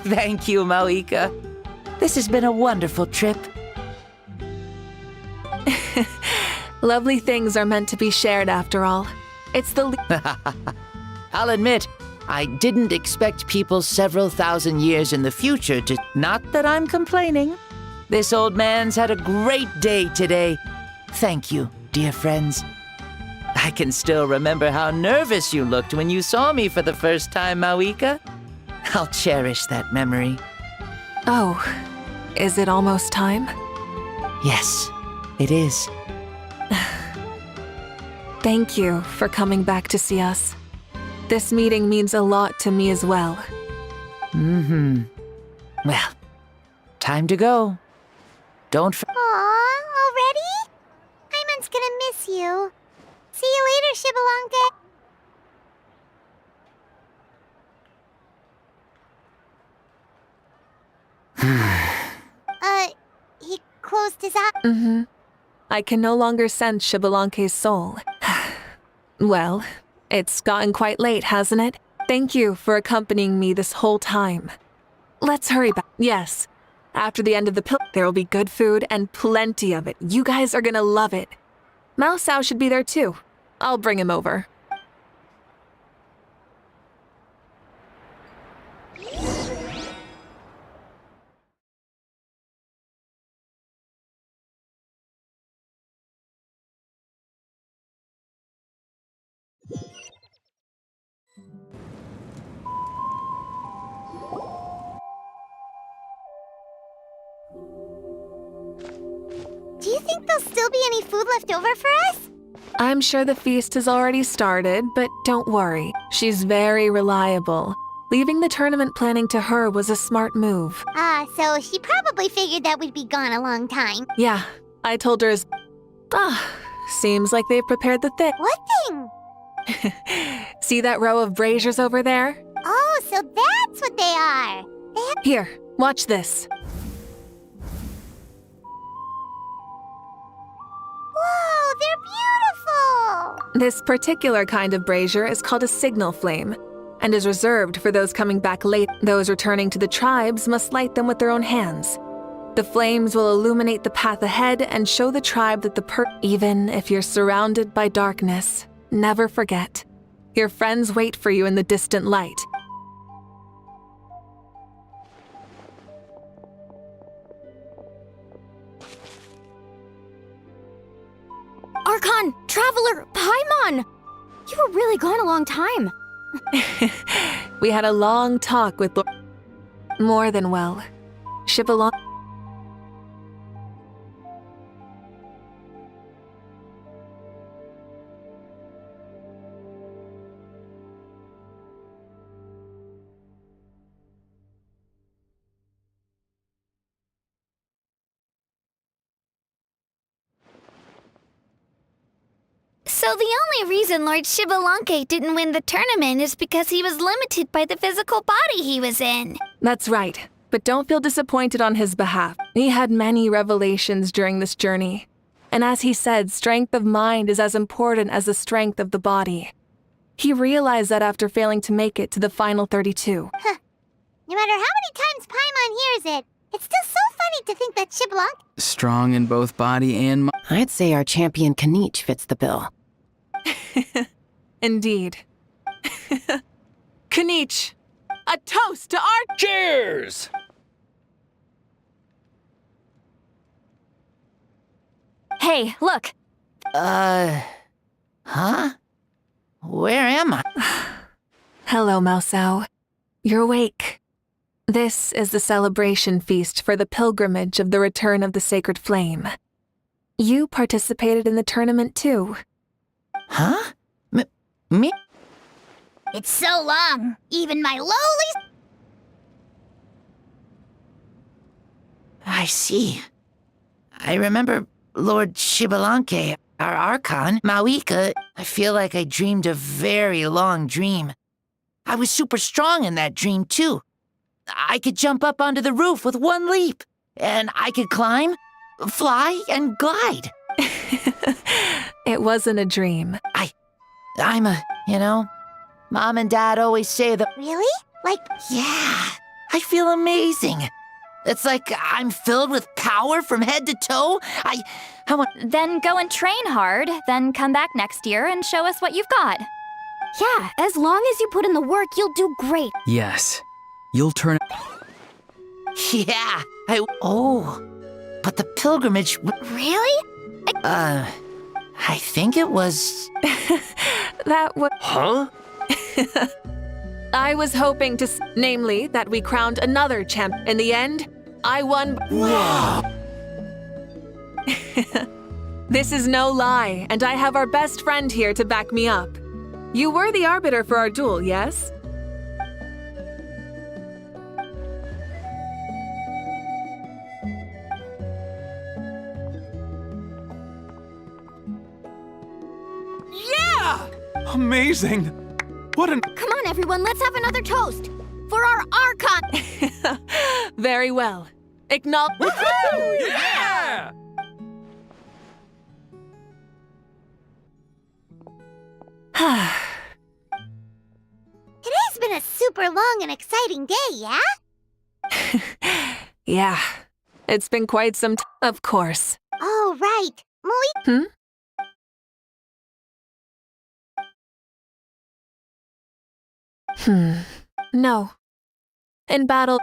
Thank you, Mavuika. This has been a wonderful trip. Lovely things are meant to be shared after all. It's the I'll admit, I didn't expect people several thousand years in the future to... Not that I'm complaining. This old man's had a great day today. Thank you, dear friends. I can still remember how nervous you looked when you saw me for the first time, Mavuika. I'll cherish that memory. Oh, is it almost time? Yes, it is. Thank you for coming back to see us. This meeting means a lot to me as well. Well, time to go. Don't Aww, already? Paimon's gonna miss you. See you later, XBALANQUE. closed his eyes. Mm-hmm. I can no longer sense XBALANQUE's soul. Well, it's gotten quite late, hasn't it? Thank you for accompanying me this whole time. Let's hurry back. Yes. After the end of the pill, there will be good food and plenty of it. You guys are gonna love it. Mausau should be there too. I'll bring him over. Do you think there'll still be any food left over for us? I'm sure the feast has already started, but don't worry. She's very reliable. Leaving the tournament planning to her was a smart move. So she probably figured that we'd be gone a long time. Yeah, I told her as... seems like they've prepared the thing. What thing? See that row of braziers over there? Oh, so that's what they are. Here, watch this. Whoa, they're beautiful! This particular kind of brazier is called a signal flame, and is reserved for those coming back late. Those returning to the tribes must light them with their own hands. The flames will illuminate the path ahead and show the tribe that even if you're surrounded by darkness, never forget. Your friends wait for you in the distant light. Archon! Traveler! Paimon! You were really gone a long time. We had a long talk with more than well. XBALANQUE. So the only reason Lord XBALANQUE didn't win the tournament is because he was limited by the physical body he was in. That's right, but don't feel disappointed on his behalf. He had many revelations during this journey. And as he said, strength of mind is as important as the strength of the body. He realized that after failing to make it to the final 32. Huh. No matter how many times Paimon hears it, it's still so funny to think that XBALANQUE... Strong in both body and mind. I'd say our champion Kanich fits the bill. Indeed. Kanich, a toast to our... Cheers! Hey, look! Huh? Where am I? Hello, Mausau. You're awake. This is the celebration feast for the pilgrimage of the return of the sacred flame. You participated in the tournament too. Huh? Me? It's so long, even my lowly... I see. I remember Lord XBALANQUE, our Archon, Mavuika. I feel like I dreamed a very long dream. I was super strong in that dream too. I could jump up onto the roof with one leap, and I could climb, fly, and glide. It wasn't a dream. I'm Mom and Dad always say that. Really? Yeah, I feel amazing. It's like I'm filled with power from head to toe. I want... Then go and train hard, then come back next year and show us what you've got. Yeah, as long as you put in the work, you'll do great. Yes. You'll turn... Yeah, but the pilgrimage... Really? I think it was... That was... Huh? I was hoping to... Namely, that we crowned another champ. In the end, I won... Wow! This is no lie, and I have our best friend here to back me up. You were the arbiter for our duel, yes? Yeah! Amazing! What an... Come on, everyone, let's have another toast. For our Archon! Very well. Acknowledge... Yeah! Today's been a super long and exciting day, yeah? Yeah, it's been quite some time, of course. Oh, right. No. In battle,